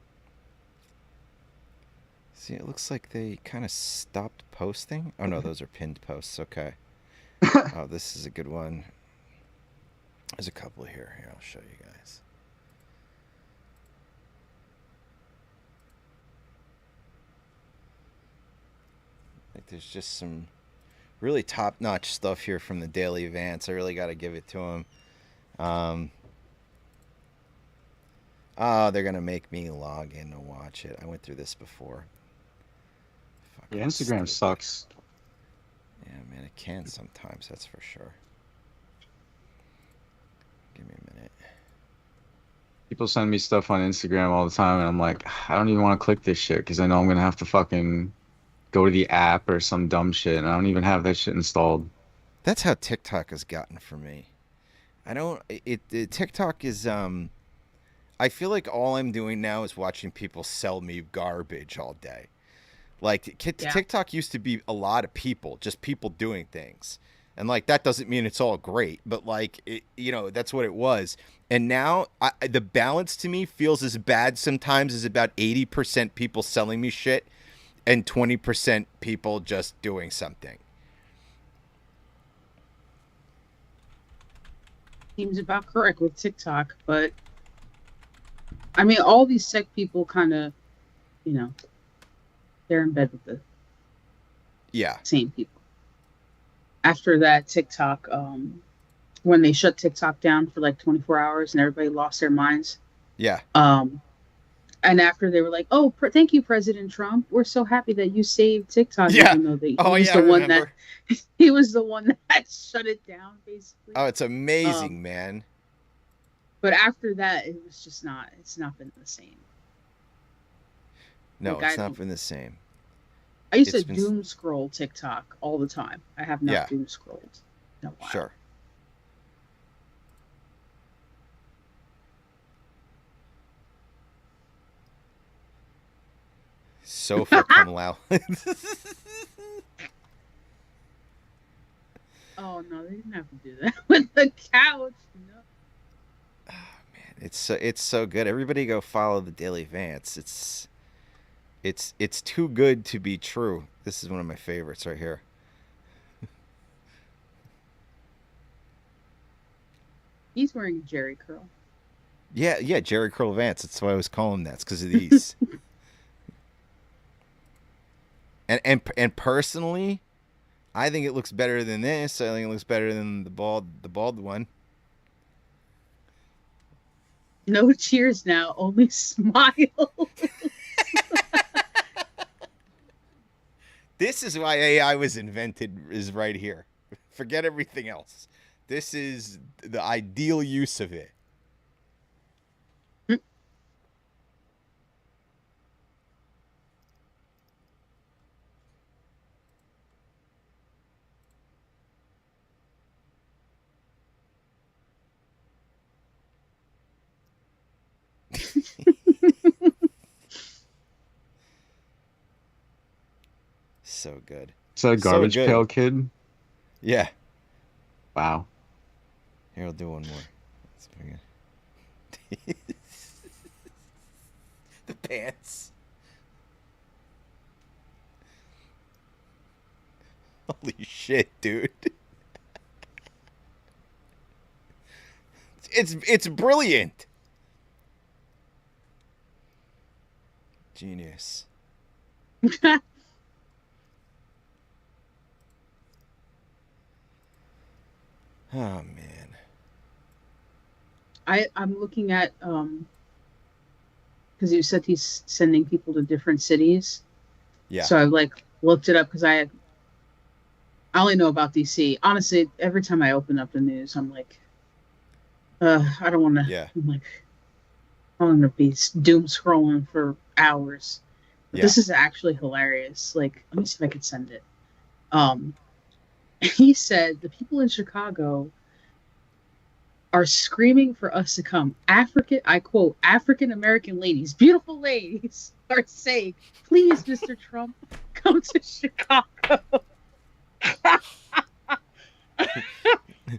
[SPEAKER 1] See, it looks like they kind of stopped posting. Oh no, those are pinned posts. Okay. Oh, this is a good one. There's a couple here. Here, I'll show you guys. Like, there's just some really top-notch stuff here from the Daily Vance. I really got to give it to them. Oh, they're gonna make me log in to watch it. I went through this before.
[SPEAKER 3] Yeah,
[SPEAKER 1] Fucking
[SPEAKER 3] Instagram
[SPEAKER 1] stupid.
[SPEAKER 3] sucks.
[SPEAKER 1] Yeah, man, it can sometimes. That's for sure. Give me a minute.
[SPEAKER 3] People send me stuff on Instagram all the time, and I'm like, I don't even want to click this shit because I know I'm gonna have to fucking go to the app or some dumb shit, and I don't even have that shit installed.
[SPEAKER 1] That's how TikTok has gotten for me. I don't. TikTok is. I feel like all I'm doing now is watching people sell me garbage all day. Like
[SPEAKER 2] Yeah.
[SPEAKER 1] TikTok used to be a lot of people, just people doing things. And like that doesn't mean it's all great, but like that's what it was. And now the balance to me feels as bad sometimes as about 80% people selling me shit and 20% people just doing something.
[SPEAKER 2] Seems about correct with TikTok, but I mean, all these tech people kind of, they're in bed with the
[SPEAKER 1] Yeah.
[SPEAKER 2] same people. After that TikTok, when they shut TikTok down for like 24 hours and everybody lost their minds.
[SPEAKER 1] Yeah.
[SPEAKER 2] And after they were like, "Oh, thank you, President Trump. We're so happy that you saved TikTok."
[SPEAKER 1] Yeah.
[SPEAKER 2] Even though he
[SPEAKER 1] Oh
[SPEAKER 2] was
[SPEAKER 1] yeah,
[SPEAKER 2] the
[SPEAKER 1] I
[SPEAKER 2] one
[SPEAKER 1] remember.
[SPEAKER 2] he was the one that shut it down, basically.
[SPEAKER 1] Oh, it's amazing, man.
[SPEAKER 2] But after that, it was just not. It's not been the same.
[SPEAKER 1] No,
[SPEAKER 2] Like,
[SPEAKER 1] it's
[SPEAKER 2] I
[SPEAKER 1] not
[SPEAKER 2] don't-
[SPEAKER 1] been the same.
[SPEAKER 2] I used
[SPEAKER 1] It's
[SPEAKER 2] to
[SPEAKER 1] been-
[SPEAKER 2] doom scroll TikTok all the time. I have not
[SPEAKER 1] Yeah.
[SPEAKER 2] doom scrolled in a while.
[SPEAKER 1] Sure. Sofa come loud.
[SPEAKER 2] Oh no, they didn't have to do that with the couch. No.
[SPEAKER 1] It's so good. Everybody go follow the Daily Vance. It's too good to be true. This is one of my favorites right here.
[SPEAKER 2] He's wearing a Jerry curl.
[SPEAKER 1] Yeah, Jerry Curl Vance. That's why I was calling him that. It's because of these. and personally, I think it looks better than this. I think it looks better than the bald one.
[SPEAKER 2] No cheers now, only smile.
[SPEAKER 1] This is why AI was invented, is right here. Forget everything else. This is the ideal use of it. So good.
[SPEAKER 3] Is that a
[SPEAKER 1] So
[SPEAKER 3] Garbage
[SPEAKER 1] good.
[SPEAKER 3] Pail Kid?
[SPEAKER 1] Yeah.
[SPEAKER 3] Wow.
[SPEAKER 1] Here, I'll do one more. Let's begin. The pants. Holy shit, dude. It's brilliant. Genius. Oh man.
[SPEAKER 2] I'm looking at because you said he's sending people to different cities.
[SPEAKER 1] Yeah.
[SPEAKER 2] So I've like looked it up because I only know about DC. Honestly, every time I open up the news, I'm like, I don't want to.
[SPEAKER 1] Yeah.
[SPEAKER 2] I'm like, I'm gonna be doom scrolling for hours. But
[SPEAKER 1] Yeah.
[SPEAKER 2] this is actually hilarious. Like, let me see if I can send it. He said the people in Chicago are screaming for us to come. I quote, African American ladies, beautiful ladies, are saying, please, Mr. Trump, come to Chicago.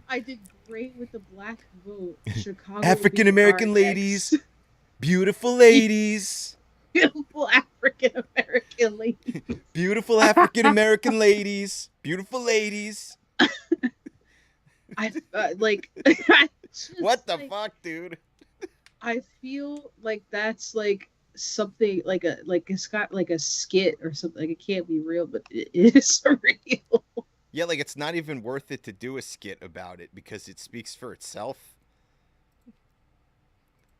[SPEAKER 2] I did great with the black vote. Chicago will be
[SPEAKER 1] African American
[SPEAKER 2] our
[SPEAKER 1] ladies,
[SPEAKER 2] next
[SPEAKER 1] beautiful ladies,
[SPEAKER 2] beautiful African American ladies.
[SPEAKER 1] beautiful African American ladies, beautiful ladies.
[SPEAKER 2] I like. I just,
[SPEAKER 1] What the
[SPEAKER 2] like,
[SPEAKER 1] fuck, dude?
[SPEAKER 2] I feel like that's like something like it's got like a skit or something. Like it can't be real, but it is real.
[SPEAKER 1] Yeah, like it's not even worth it to do a skit about it because it speaks for itself.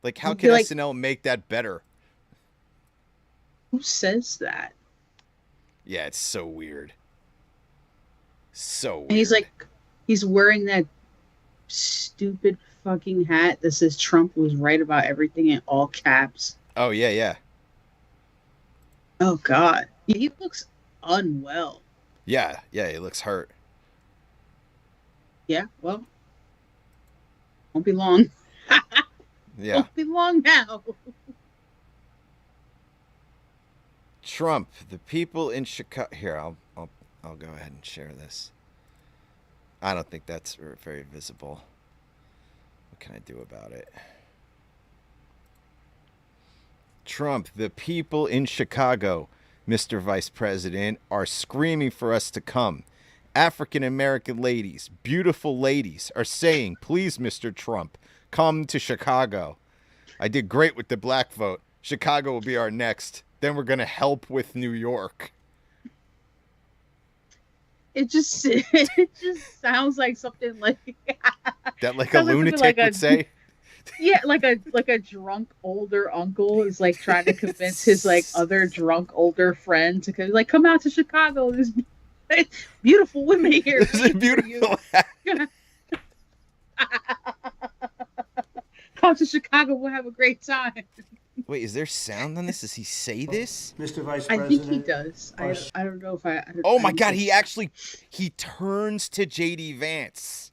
[SPEAKER 1] Like, how
[SPEAKER 2] I
[SPEAKER 1] can
[SPEAKER 2] feel like-
[SPEAKER 1] SNL make that better?
[SPEAKER 2] Who says that?
[SPEAKER 1] Yeah, it's so weird. So weird.
[SPEAKER 2] And he's wearing that stupid fucking hat that says Trump was right about everything in all caps.
[SPEAKER 1] Oh, yeah, yeah.
[SPEAKER 2] Oh God, he looks unwell.
[SPEAKER 1] Yeah, yeah, he looks hurt.
[SPEAKER 2] Yeah, well, won't be long.
[SPEAKER 1] Yeah.
[SPEAKER 2] Won't be long now.
[SPEAKER 1] Trump, the people in Chicago. Here, I'll go ahead and share this. I don't think that's very visible. What can I do about it? Trump, the people in Chicago, Mr. Vice President, are screaming for us to come. African American ladies, beautiful ladies, are saying, please, Mr. Trump, come to Chicago. I did great with the black vote. Chicago will be our next. Then we're going to help with New York.
[SPEAKER 2] It just sounds like something like
[SPEAKER 1] That like a
[SPEAKER 2] Sounds like something
[SPEAKER 1] lunatic
[SPEAKER 2] like
[SPEAKER 1] would say.
[SPEAKER 2] yeah, like a drunk older uncle is like trying to convince his like other drunk older friend to come out to Chicago. There's beautiful women here.
[SPEAKER 1] This is beautiful.
[SPEAKER 2] Come to Chicago, we'll have a great time.
[SPEAKER 1] Wait, is there sound on this? Does he say this?
[SPEAKER 7] Mr. Vice
[SPEAKER 2] I
[SPEAKER 7] President.
[SPEAKER 2] think he does. I don't know if I.
[SPEAKER 1] Oh my God, he turns to JD Vance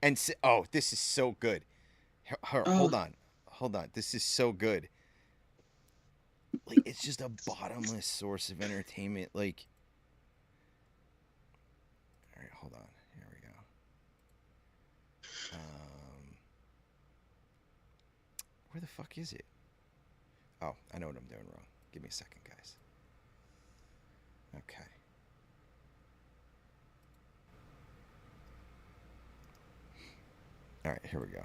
[SPEAKER 1] and oh, this is so good. Hold on. This is so good. Like, it's just a bottomless source of entertainment. Like, all right, hold on. Here we go. Where the fuck is it? Oh, I know what I'm doing wrong. Give me a second, guys. Okay. All right, here we go.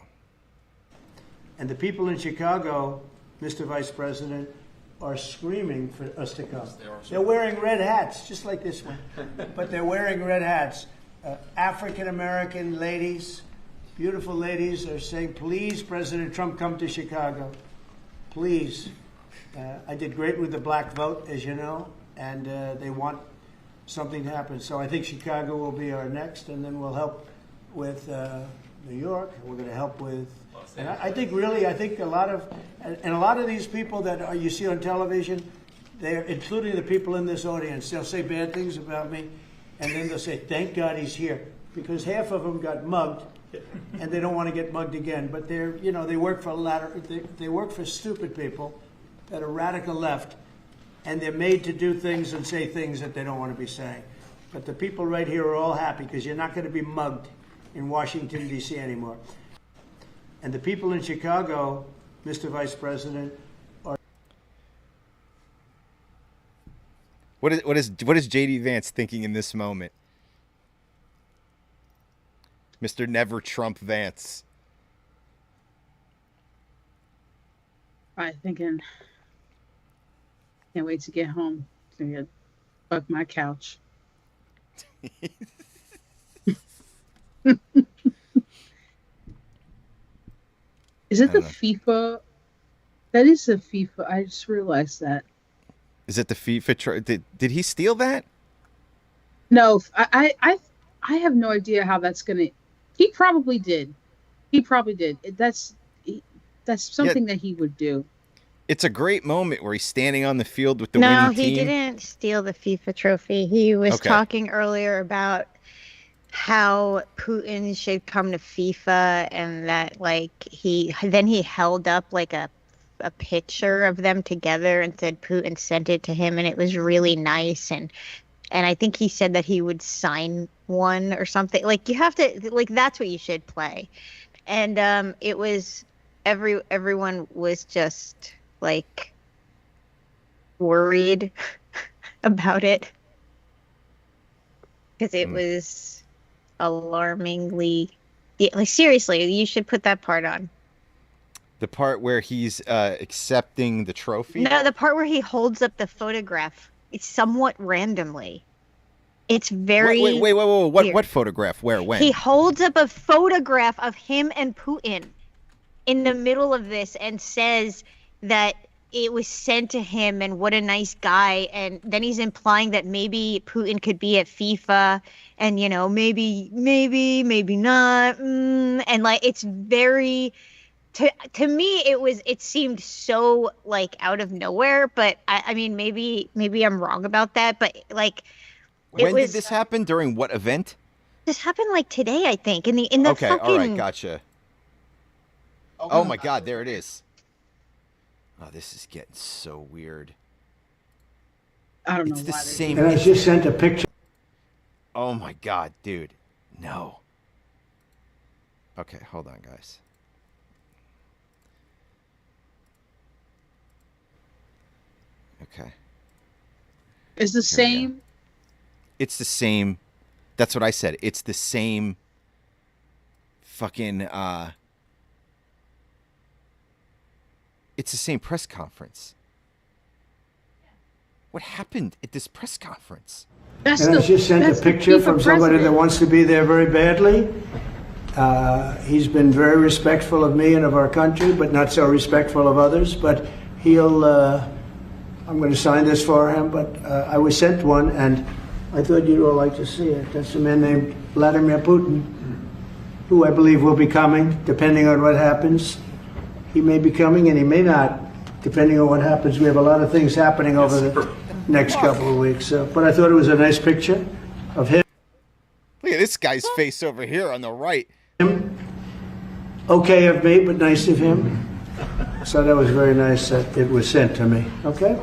[SPEAKER 7] And the people in Chicago, Mr. Vice President, are screaming for us to come. They're wearing red hats, just like this one. But they're wearing red hats. African American ladies, beautiful ladies, are saying, please, President Trump, come to Chicago. Please. I did great with the black vote, as you know, and they want something to happen. So I think Chicago will be our next, and then we'll help with New York. We're going to help with, and I think a lot of these people that you see on television, they're including the people in this audience. They'll say bad things about me, and then they'll say, "Thank God he's here," because half of them got mugged, and they don't want to get mugged again. But they work for they work for stupid people that are radical left, and they're made to do things and say things that they don't want to be saying. But the people right here are all happy because you're not going to be mugged in Washington, D.C. anymore. And the people in Chicago, Mr. Vice President, are...
[SPEAKER 1] What is JD Vance thinking in this moment? Mr. Never Trump Vance.
[SPEAKER 2] I'm thinking, can't wait to get home. To fuck my couch. Is it the FIFA? That is the FIFA. I just realized that.
[SPEAKER 1] Is it the FIFA? Did he steal that?
[SPEAKER 2] No, I have no idea how that's gonna. He probably did. He probably did. That's something that he would do.
[SPEAKER 1] It's a great moment where he's standing on the field with the
[SPEAKER 4] No,
[SPEAKER 1] winning
[SPEAKER 4] he
[SPEAKER 1] team.
[SPEAKER 4] didn't steal the FIFA trophy. He was
[SPEAKER 1] Okay.
[SPEAKER 4] talking earlier about how Putin should come to FIFA, and that like he held up like a picture of them together and said Putin sent it to him, and it was really nice, and I think he said that he would sign one or something. Like, you have to, like, that's what you should play. And it was everyone was just like worried about it because it was alarmingly, yeah, like, seriously, you should put that part on.
[SPEAKER 1] The part where he's accepting the trophy?
[SPEAKER 4] No, the part where he holds up the photograph. It's somewhat randomly. It's very
[SPEAKER 1] Wait. What
[SPEAKER 4] weird.
[SPEAKER 1] photograph? Where? When?
[SPEAKER 4] He holds up a photograph of him and Putin in the middle of this and says that it was sent to him and what a nice guy. And then he's implying that maybe Putin could be at FIFA and, you know, maybe not. And like, it's very, to me, it seemed so like out of nowhere, but I mean, maybe I'm wrong about that, but like,
[SPEAKER 1] when did this happen? During what event?
[SPEAKER 4] This happened like today, I think, in the
[SPEAKER 1] okay,
[SPEAKER 4] fucking...
[SPEAKER 1] all right, gotcha. Oh my God, there it is. Oh, this is getting so weird.
[SPEAKER 2] I don't know
[SPEAKER 1] It's the
[SPEAKER 2] why.
[SPEAKER 1] same.
[SPEAKER 7] And I just sent a picture.
[SPEAKER 1] Oh my God, dude. No. Okay, hold on, guys. Okay.
[SPEAKER 2] It's the same.
[SPEAKER 1] It's the same. That's what I said. It's the same fucking it's the same press conference. What happened at this press conference?
[SPEAKER 2] That's
[SPEAKER 7] And I just sent a
[SPEAKER 2] that's the
[SPEAKER 7] picture
[SPEAKER 2] FIFA
[SPEAKER 7] from somebody that
[SPEAKER 2] president.
[SPEAKER 7] wants to be there very badly. He's been very respectful of me and of our country, but not so respectful of others. But he'll, I'm going to sign this for him, but I was sent one, and I thought you'd all like to see it. That's a man named Vladimir Putin, who I believe will be coming, depending on what happens. He may be coming, and he may not, depending on what happens. We have a lot of things happening over the next couple of weeks. But I thought it was a nice picture of him.
[SPEAKER 1] Look at this guy's face over here on the right.
[SPEAKER 7] Okay of me, but nice of him. So that was very nice that it was sent to me. Okay?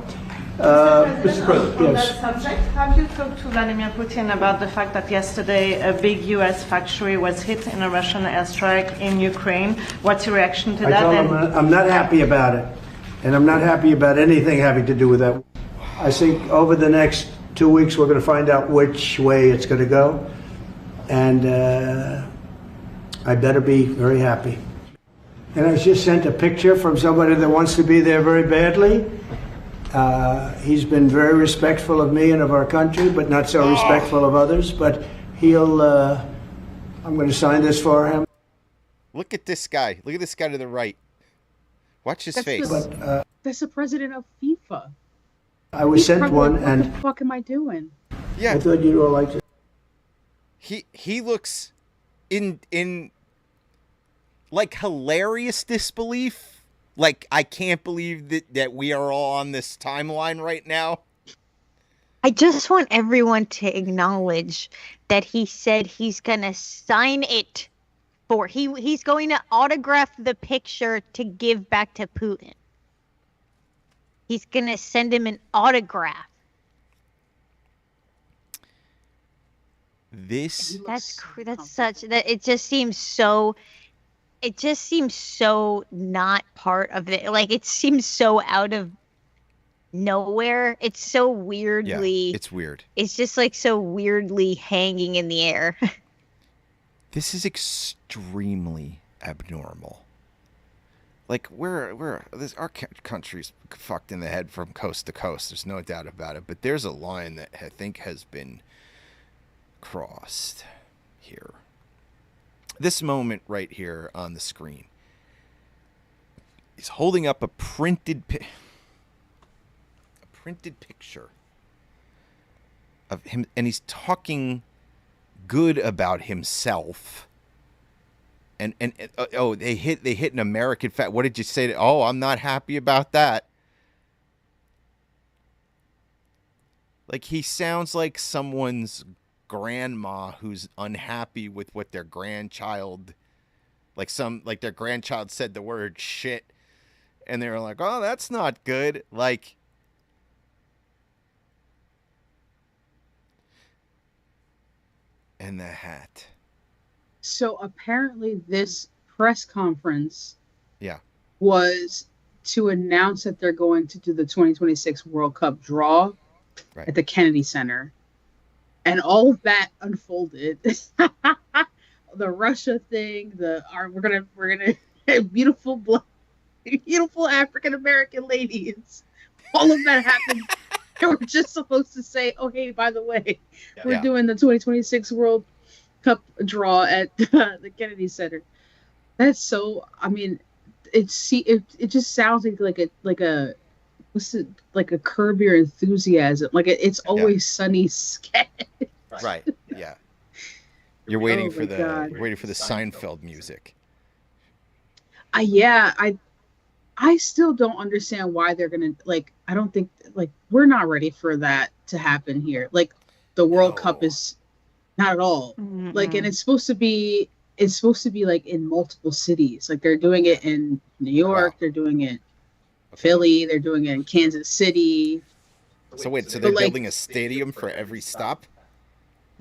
[SPEAKER 8] Mr. President, on
[SPEAKER 7] yes.
[SPEAKER 8] that subject, have you talked to Vladimir Putin about the fact that yesterday a big U.S. factory was hit in a Russian airstrike in Ukraine? What's your reaction to
[SPEAKER 7] I
[SPEAKER 8] that?
[SPEAKER 7] told him I'm not happy about it. And I'm not happy about anything having to do with that. I think over the next 2 weeks we're going to find out which way it's going to go. And I better be very happy. And I just sent a picture from somebody that wants to be there very badly. He's been very respectful of me and of our country, but not so respectful of others. But he'll, I'm going to sign this for him.
[SPEAKER 1] Look at this guy. Look at this guy to the right. Watch his
[SPEAKER 2] That's
[SPEAKER 1] face.
[SPEAKER 2] the- That's the president of FIFA.
[SPEAKER 7] I was
[SPEAKER 2] He's
[SPEAKER 7] sent
[SPEAKER 2] probably
[SPEAKER 7] one,
[SPEAKER 2] like, what
[SPEAKER 7] and
[SPEAKER 2] the fuck am I doing?
[SPEAKER 1] Yeah.
[SPEAKER 7] I thought you'd all like to.
[SPEAKER 1] He looks in like hilarious disbelief. Like, I can't believe that we are all on this timeline right now.
[SPEAKER 4] I just want everyone to acknowledge that he said he's gonna sign it he's going to autograph the picture to give back to Putin. He's gonna send him an autograph. That's such that it just seems so not part of it. Like, it seems so out of nowhere. It's so weirdly.
[SPEAKER 1] Yeah, it's weird.
[SPEAKER 4] It's just like so weirdly hanging in the air.
[SPEAKER 1] This is extremely abnormal. Like, our country's fucked in the head from coast to coast. There's no doubt about it. But there's a line that I think has been crossed here. This moment right here on the screen. He's holding up a printed picture of him, and he's talking good about himself And they hit an American fat. What did you say? Oh, I'm not happy about that. Like, he sounds like someone's grandma who's unhappy with what their grandchild, like their grandchild said the word shit, and they were like, oh, that's not good. Like, and the hat.
[SPEAKER 2] So apparently this press conference
[SPEAKER 1] Yeah.
[SPEAKER 2] was to announce that they're going to do the 2026 World Cup draw
[SPEAKER 1] Right.
[SPEAKER 2] at the Kennedy Center. And all of that unfolded. The Russia thing, we're gonna beautiful African American ladies. All of that happened. They were just supposed to say, "Oh, hey, by the way, we're doing the 2026 World Cup draw at the Kennedy Center." That's so. I mean, it just sounds like a like a Curb Your Enthusiasm. Like it's Always Sunny sketch.
[SPEAKER 1] Right. Yeah. You're waiting for the Seinfeld music.
[SPEAKER 2] I still don't understand why they're gonna I don't think we're not ready for that to happen here. Like the World Cup is not at all.
[SPEAKER 4] Mm-mm.
[SPEAKER 2] Like, and it's supposed to be like in multiple cities. Like they're doing it in New York, they're doing it in Philly, they're doing it in Kansas City.
[SPEAKER 1] So wait, so they're building a stadium for every stop?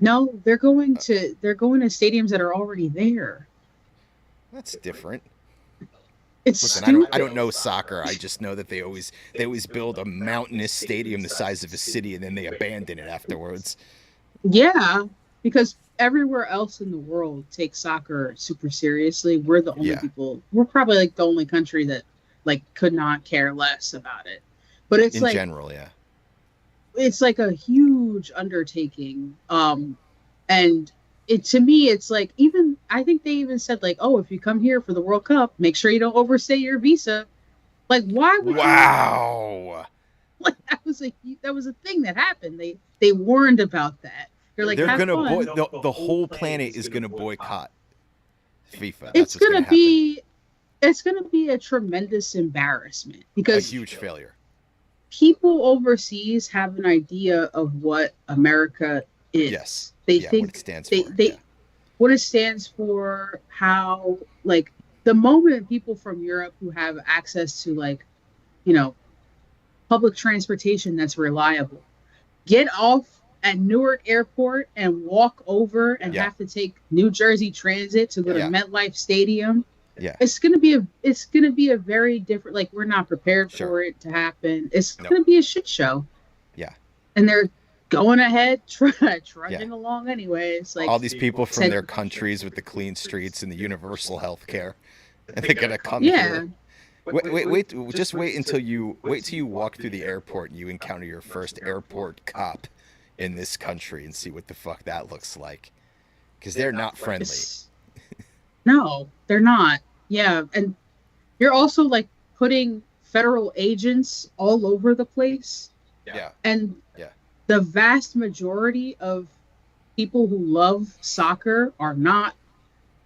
[SPEAKER 2] No, they're going to stadiums that are already there.
[SPEAKER 1] That's different.
[SPEAKER 2] It's
[SPEAKER 1] Listen,
[SPEAKER 2] stupid.
[SPEAKER 1] I don't know soccer. I just know that they always build a mountainous stadium the size of a city and then they abandon it afterwards.
[SPEAKER 2] Yeah, because everywhere else in the world takes soccer super seriously. We're the only people. We're probably like the only country that could not care less about it. But it's
[SPEAKER 1] in general, yeah.
[SPEAKER 2] It's like a huge undertaking. And to me, it's like, even I think they even said oh, if you come here for the World Cup, make sure you don't overstay your visa. Like, why would
[SPEAKER 1] Wow.
[SPEAKER 2] that was a thing that happened. They warned about that. They're like,
[SPEAKER 1] they're
[SPEAKER 2] have
[SPEAKER 1] gonna
[SPEAKER 2] fun.
[SPEAKER 1] the whole planet is gonna boycott FIFA.
[SPEAKER 2] It's gonna be a tremendous embarrassment
[SPEAKER 1] a
[SPEAKER 2] because
[SPEAKER 1] huge failure.
[SPEAKER 2] people overseas have an idea of what America is.
[SPEAKER 1] Yes.
[SPEAKER 2] They
[SPEAKER 1] Yeah,
[SPEAKER 2] think
[SPEAKER 1] what it stands for.
[SPEAKER 2] what it stands for, how the moment people from Europe who have access to public transportation that's reliable get off at Newark Airport and walk over and have to take New Jersey Transit to go to MetLife Stadium.
[SPEAKER 1] Yeah.
[SPEAKER 2] It's gonna be a very different. We're not prepared for it to happen. It's gonna be a shit show.
[SPEAKER 1] Yeah.
[SPEAKER 2] And they're going ahead, trudging along anyways.
[SPEAKER 1] All these people from their countries with the clean streets and the universal health care, and they're gonna come here. Wait! Just wait until you walk through the airport and you encounter your first airport cop in this country and see what the fuck that looks like, because they're not friendly.
[SPEAKER 2] No, they're not. Yeah, and you're also putting federal agents all over the place.
[SPEAKER 1] Yeah.
[SPEAKER 2] And the vast majority of people who love soccer are not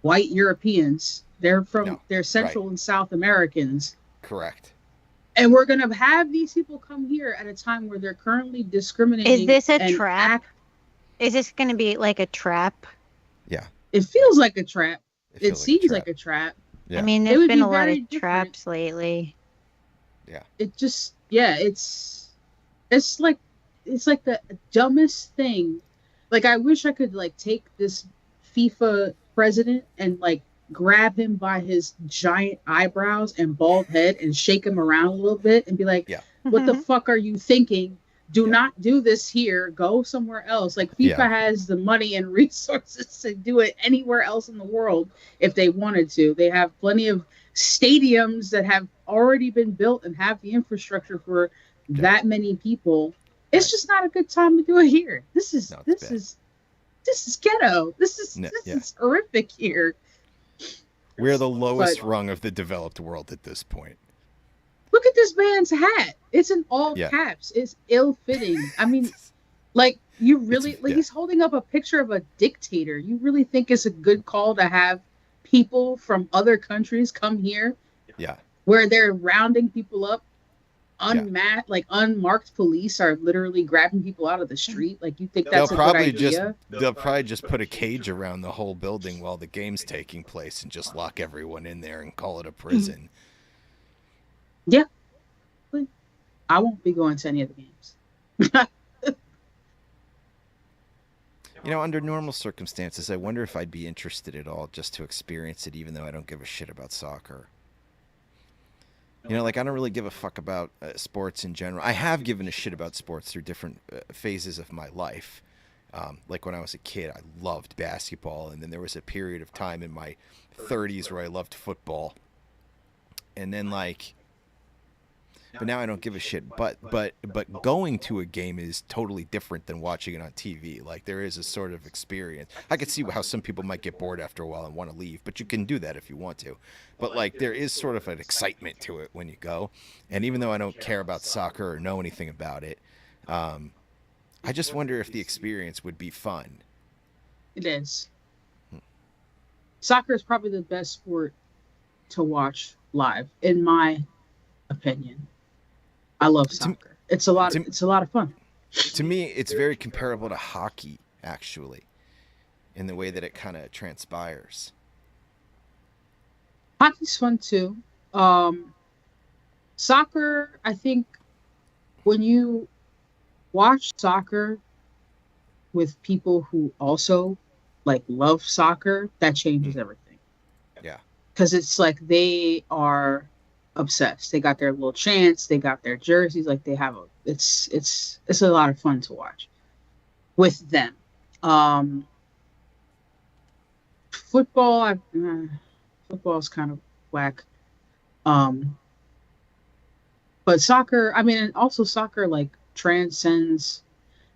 [SPEAKER 2] white Europeans. They're they're Central and South Americans.
[SPEAKER 1] Correct.
[SPEAKER 2] And we're going to have these people come here at a time where they're currently discriminating.
[SPEAKER 4] Is this a trap? Is this going to be like a trap?
[SPEAKER 1] Yeah.
[SPEAKER 2] It feels like a trap. It
[SPEAKER 1] seems
[SPEAKER 2] seems like a trap.
[SPEAKER 1] Yeah.
[SPEAKER 4] I mean, there's been a lot of traps lately.
[SPEAKER 1] Yeah.
[SPEAKER 2] It just, it's like the dumbest thing. I wish I could take this FIFA president and grab him by his giant eyebrows and bald head and shake him around a little bit and be like, what the fuck are you thinking? Do not do this here. Go somewhere else. FIFA has the money and resources to do it anywhere else in the world if they wanted to. They have plenty of stadiums that have already been built and have the infrastructure for that many people. It's just not a good time to do it here. This is ghetto. This is horrific here.
[SPEAKER 1] We're the lowest rung of the developed world at this point.
[SPEAKER 2] Look at this man's hat. It's in all caps. It's ill-fitting. I mean, you really he's holding up a picture of a dictator. You really think it's a good call to have people from other countries come here
[SPEAKER 1] Yeah.
[SPEAKER 2] where they're rounding people up,
[SPEAKER 1] Yeah.
[SPEAKER 2] like unmarked police are literally grabbing people out of the street. Like, you think
[SPEAKER 1] They'll
[SPEAKER 2] that's a good
[SPEAKER 1] probably
[SPEAKER 2] idea?
[SPEAKER 1] just put a cage around the whole building while the game's taking place and just lock everyone in there and call it a prison.
[SPEAKER 2] Yeah. I won't be going to any of the games.
[SPEAKER 1] You know, under normal circumstances, I wonder if I'd be interested at all just to experience it, even though I don't give a shit about soccer. You know, like, I don't really give a fuck about sports in general. I have given a shit about sports through different phases of my life. Like, when I was a kid, I loved basketball, and then there was a period of time in my 30s where I loved football. And then, like, but now I don't give a shit. But going to a game is totally different than watching it on TV. Like, there is a sort of experience. I could see how some people might get bored after a while and want to leave, but you can do that if you want to. But, like, there is sort of an excitement to it when you go. And even though I don't care about soccer or know anything about it, I just wonder if the experience would be fun.
[SPEAKER 2] It is. Soccer is probably the best sport to watch live, in my opinion. I love soccer. It's a lot of fun.
[SPEAKER 1] To me, it's very comparable to hockey, actually, in the way that it kind of transpires.
[SPEAKER 2] Hockey's fun too. Soccer, I think, when you watch soccer with people who also like love soccer, that changes everything.
[SPEAKER 1] Yeah.
[SPEAKER 2] Because it's like they are obsessed. They got their little chants, they got their jerseys, like they have it's a lot of fun to watch with them. Football, football's kind of whack. But soccer, I mean, and also soccer like transcends.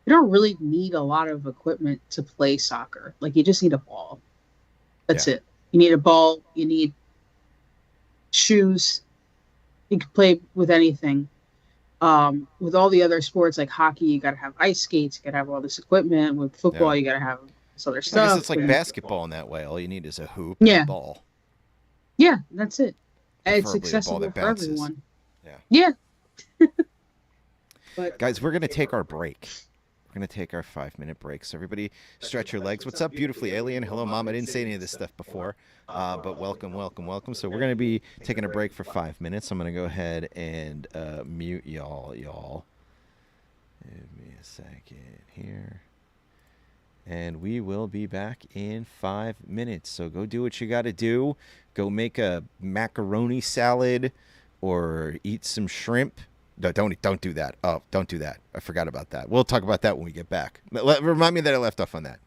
[SPEAKER 2] You don't really need a lot of equipment to play soccer. Like, you just need a ball. That's it. You need a ball. You need shoes. You can play with anything. With all the other sports like hockey, you got to have ice skates. You got to have all this equipment. With football, you got to have this other
[SPEAKER 1] I
[SPEAKER 2] stuff.
[SPEAKER 1] guess it's like basketball in that way. All you need is a hoop
[SPEAKER 2] Yeah.
[SPEAKER 1] and a ball.
[SPEAKER 2] Yeah, that's it. It's
[SPEAKER 1] Preferably a ball
[SPEAKER 2] accessible
[SPEAKER 1] that
[SPEAKER 2] for
[SPEAKER 1] bounces.
[SPEAKER 2] everyone.
[SPEAKER 1] Yeah.
[SPEAKER 2] But
[SPEAKER 1] Guys, we're going to take our break. We're going to take our 5-minute break. So everybody stretch your legs. What's up, beautifully alien? Hello, Mom. I didn't say any of this stuff before, but welcome. So we're going to be taking a break for 5 minutes. I'm going to go ahead and mute y'all. Give me a second here. And we will be back in 5 minutes. So go do what you got to do. Go make a macaroni salad or eat some shrimp. No, don't do that. Oh, don't do that. I forgot about that. We'll talk about that when we get back. Remind me that I left off on that.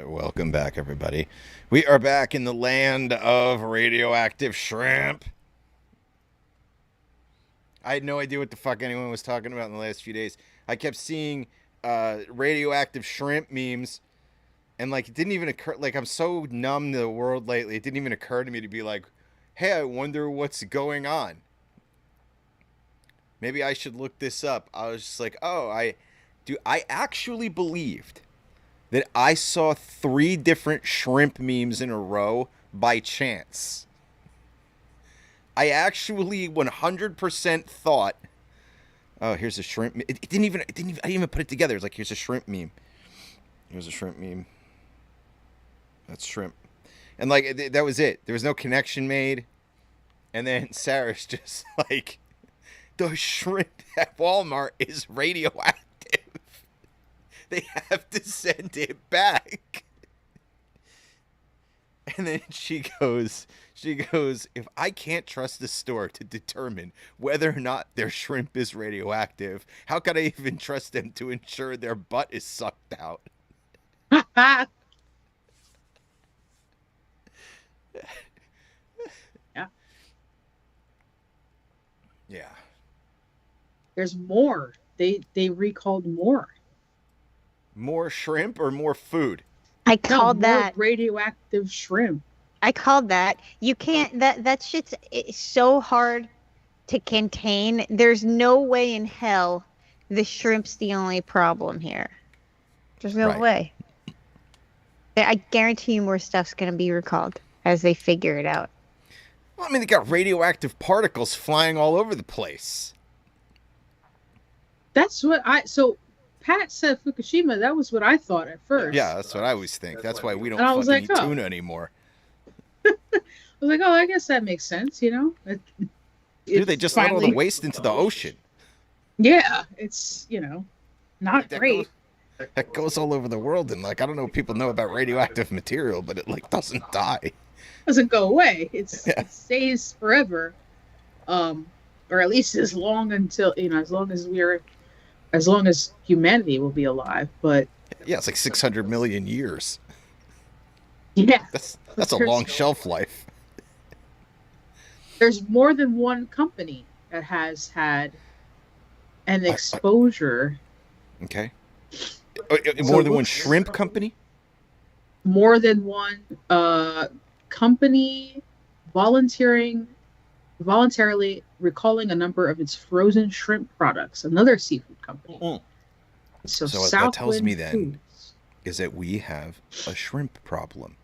[SPEAKER 1] Welcome back, everybody. We are back in the land of radioactive shrimp. I had no idea what the fuck anyone was talking about in the last few days. I kept seeing radioactive shrimp memes, and like it didn't even occur. Like I'm so numb to the world lately, it didn't even occur to me to be like, "Hey, I wonder what's going on." Maybe I should look this up. I was just like, "Oh, I actually believed that I saw 3 different shrimp memes in a row by chance. I actually 100% thought, oh, here's a shrimp. I didn't even put it together. It's like, here's a shrimp meme. Here's a shrimp meme. That's shrimp. And like, that was it. There was no connection made. And then Sarah's just like, the shrimp at Walmart is radioactive. They have to send it back. And then she goes, if I can't trust the store to determine whether or not their shrimp is radioactive, how could I even trust them to ensure their butt is sucked out?
[SPEAKER 2] Yeah.
[SPEAKER 1] Yeah.
[SPEAKER 2] There's more. They recalled more.
[SPEAKER 1] More shrimp or more food?
[SPEAKER 4] I called
[SPEAKER 2] more
[SPEAKER 4] that
[SPEAKER 2] radioactive shrimp.
[SPEAKER 4] I called that. You can't. That shit's so hard to contain. There's no way in hell the shrimp's the only problem here. There's no way. I guarantee you more stuff's gonna be recalled as they figure it out.
[SPEAKER 1] Well, I mean, they got radioactive particles flying all over the place.
[SPEAKER 2] That's what so Pat said Fukushima. That was what I thought at first.
[SPEAKER 1] Yeah, that's what I always think. That's why we don't
[SPEAKER 2] And I was
[SPEAKER 1] fucking
[SPEAKER 2] like,
[SPEAKER 1] eat
[SPEAKER 2] oh.
[SPEAKER 1] tuna anymore.
[SPEAKER 2] I was like, oh, I guess that makes sense, you know?
[SPEAKER 1] Dude, they just let all the waste into the ocean.
[SPEAKER 2] Yeah, it's, not
[SPEAKER 1] That
[SPEAKER 2] great.
[SPEAKER 1] That goes all over the world, and like I don't know what people know about radioactive material, but it like doesn't die.
[SPEAKER 2] Doesn't go away. It stays forever. Or at least as long until, as long as humanity will be alive. But
[SPEAKER 1] yeah, it's like 600 million years.
[SPEAKER 2] Yeah.
[SPEAKER 1] That's a long shelf life.
[SPEAKER 2] There's more than one company that has had an exposure.
[SPEAKER 1] Okay. More than one shrimp company?
[SPEAKER 2] More than one company voluntarily recalling a number of its frozen shrimp products. Another seafood company. So
[SPEAKER 1] what that tells me then
[SPEAKER 2] Foods.
[SPEAKER 1] is that we have a shrimp problem.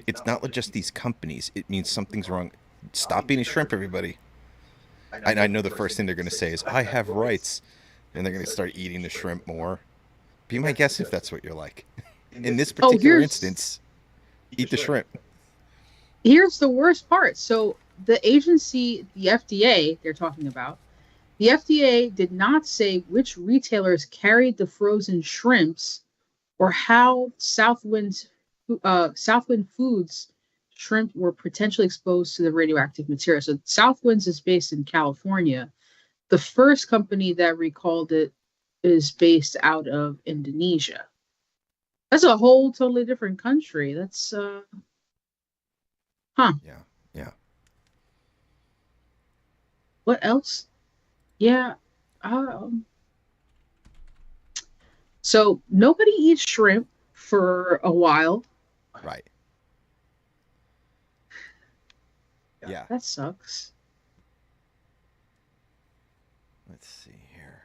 [SPEAKER 1] It's not just these companies. It means something's wrong. Stop eating shrimp, everybody. I know the first thing they're going to say is, I have rights. And they're going to start eating the shrimp more. Be my guest if that's what you're like. In this particular instance, eat the shrimp.
[SPEAKER 2] Here's the worst part. So the agency, the FDA, they're talking about, the FDA did not say which retailers carried the frozen shrimps or how Southwind Foods shrimp were potentially exposed to the radioactive material. So Southwinds is based in California. The first company that recalled it is based out of Indonesia. That's a whole totally different country. That's
[SPEAKER 1] Yeah.
[SPEAKER 2] What else? Yeah. So nobody eats shrimp for a while.
[SPEAKER 1] Right. Yeah.
[SPEAKER 2] That sucks.
[SPEAKER 1] Let's see here.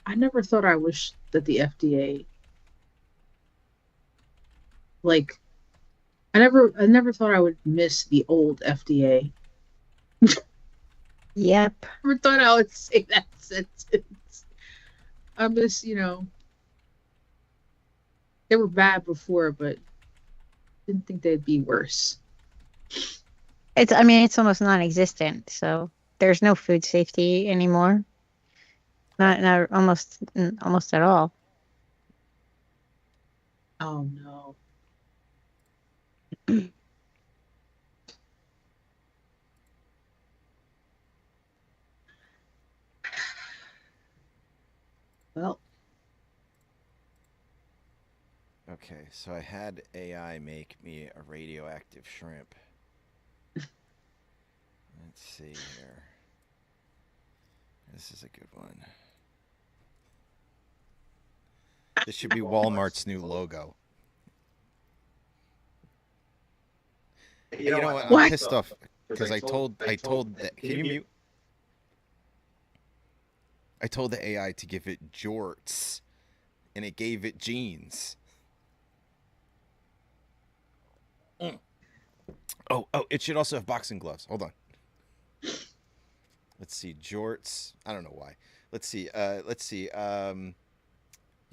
[SPEAKER 2] I never thought I wished that the FDA like I never thought I would miss the old FDA.
[SPEAKER 4] Yep.
[SPEAKER 2] I never thought I would say that sentence. I miss, they were bad before, but didn't think they'd be worse.
[SPEAKER 4] It's almost non-existent, so there's no food safety anymore. Not almost at all.
[SPEAKER 2] Oh no. Well,
[SPEAKER 1] Okay, so I had AI make me a radioactive shrimp. Let's see here. This is a good one. This should be Walmart's new logo. You know what? I'm pissed off because I told that. Can you mute? I told the AI to give it jorts, and it gave it jeans. Oh, it should also have boxing gloves. Hold on. Let's see, jorts. I don't know why. Let's see. Yeah,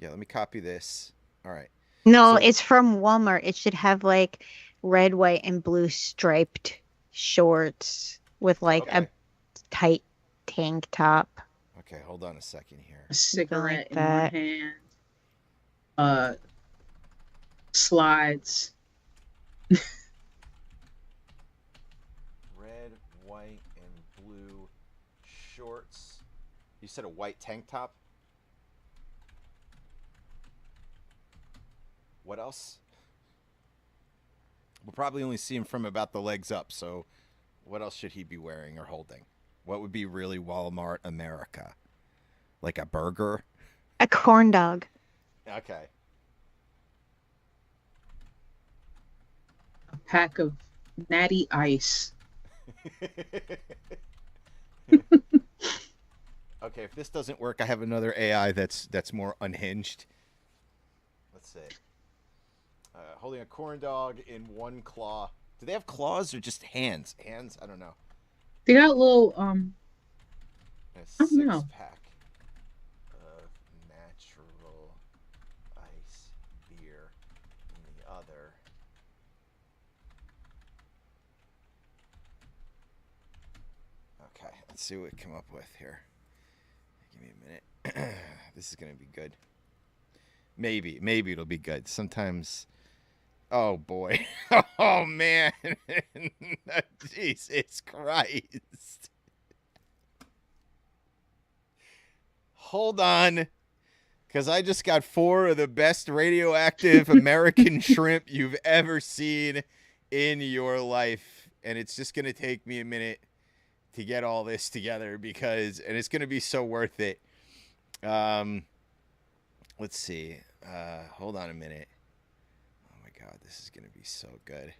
[SPEAKER 1] let me copy this. All right.
[SPEAKER 4] No,
[SPEAKER 1] So-
[SPEAKER 4] it's from Walmart. It should have like red, white, and blue striped shorts with like
[SPEAKER 1] Okay.
[SPEAKER 4] a tight tank top.
[SPEAKER 1] Okay, hold on a second here.
[SPEAKER 2] a cigarette in
[SPEAKER 4] that.
[SPEAKER 2] one hand. Slides.
[SPEAKER 1] Red, white, and blue shorts. You said a white tank top? What else? We'll probably only see him from about the legs up, so what else should he be wearing or holding? What would be really Walmart America? Like a burger?
[SPEAKER 4] A corn dog.
[SPEAKER 1] Okay.
[SPEAKER 2] A pack of Natty Ice.
[SPEAKER 1] Okay, if this doesn't work, I have another AI that's more unhinged. Let's see. Holding a corn dog in one claw. Do they have claws or just hands? Hands? I don't know.
[SPEAKER 2] They got little
[SPEAKER 1] A
[SPEAKER 2] don't know.
[SPEAKER 1] six-pack of natural ice beer in the other. Okay, let's see what we come up with here. Give me a minute. This is gonna be good. Maybe it'll be good. Sometimes. Oh boy. Oh man. Jesus Christ. Hold on. Because I just got 4 of the best radioactive American shrimp you've ever seen in your life. And it's just going to take me a minute to get all this together and it's going to be so worth it. Let's see. Hold on a minute. Oh my God, this is going to be so good.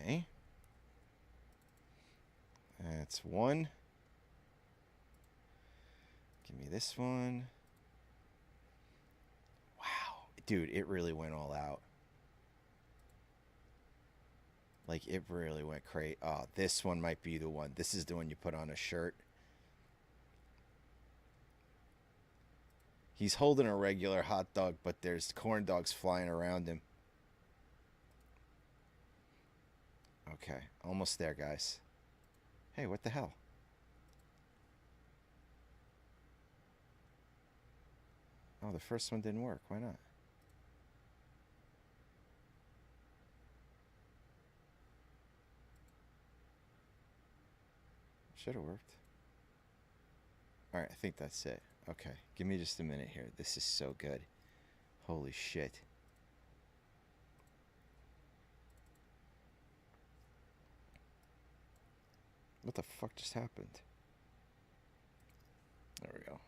[SPEAKER 1] Okay. That's one. Give me this one. Wow. Dude, it really went all out. Like, it really went crazy. Oh, this one might be the one. This is the one you put on a shirt. He's holding a regular hot dog, but there's corn dogs flying around him. Okay, almost there, guys. Hey, what the hell? Oh, the first one didn't work. Why not? Should have worked. All right, I think that's it. Okay, give me just a minute here. This is so good. Holy shit. What the fuck just happened? There we go.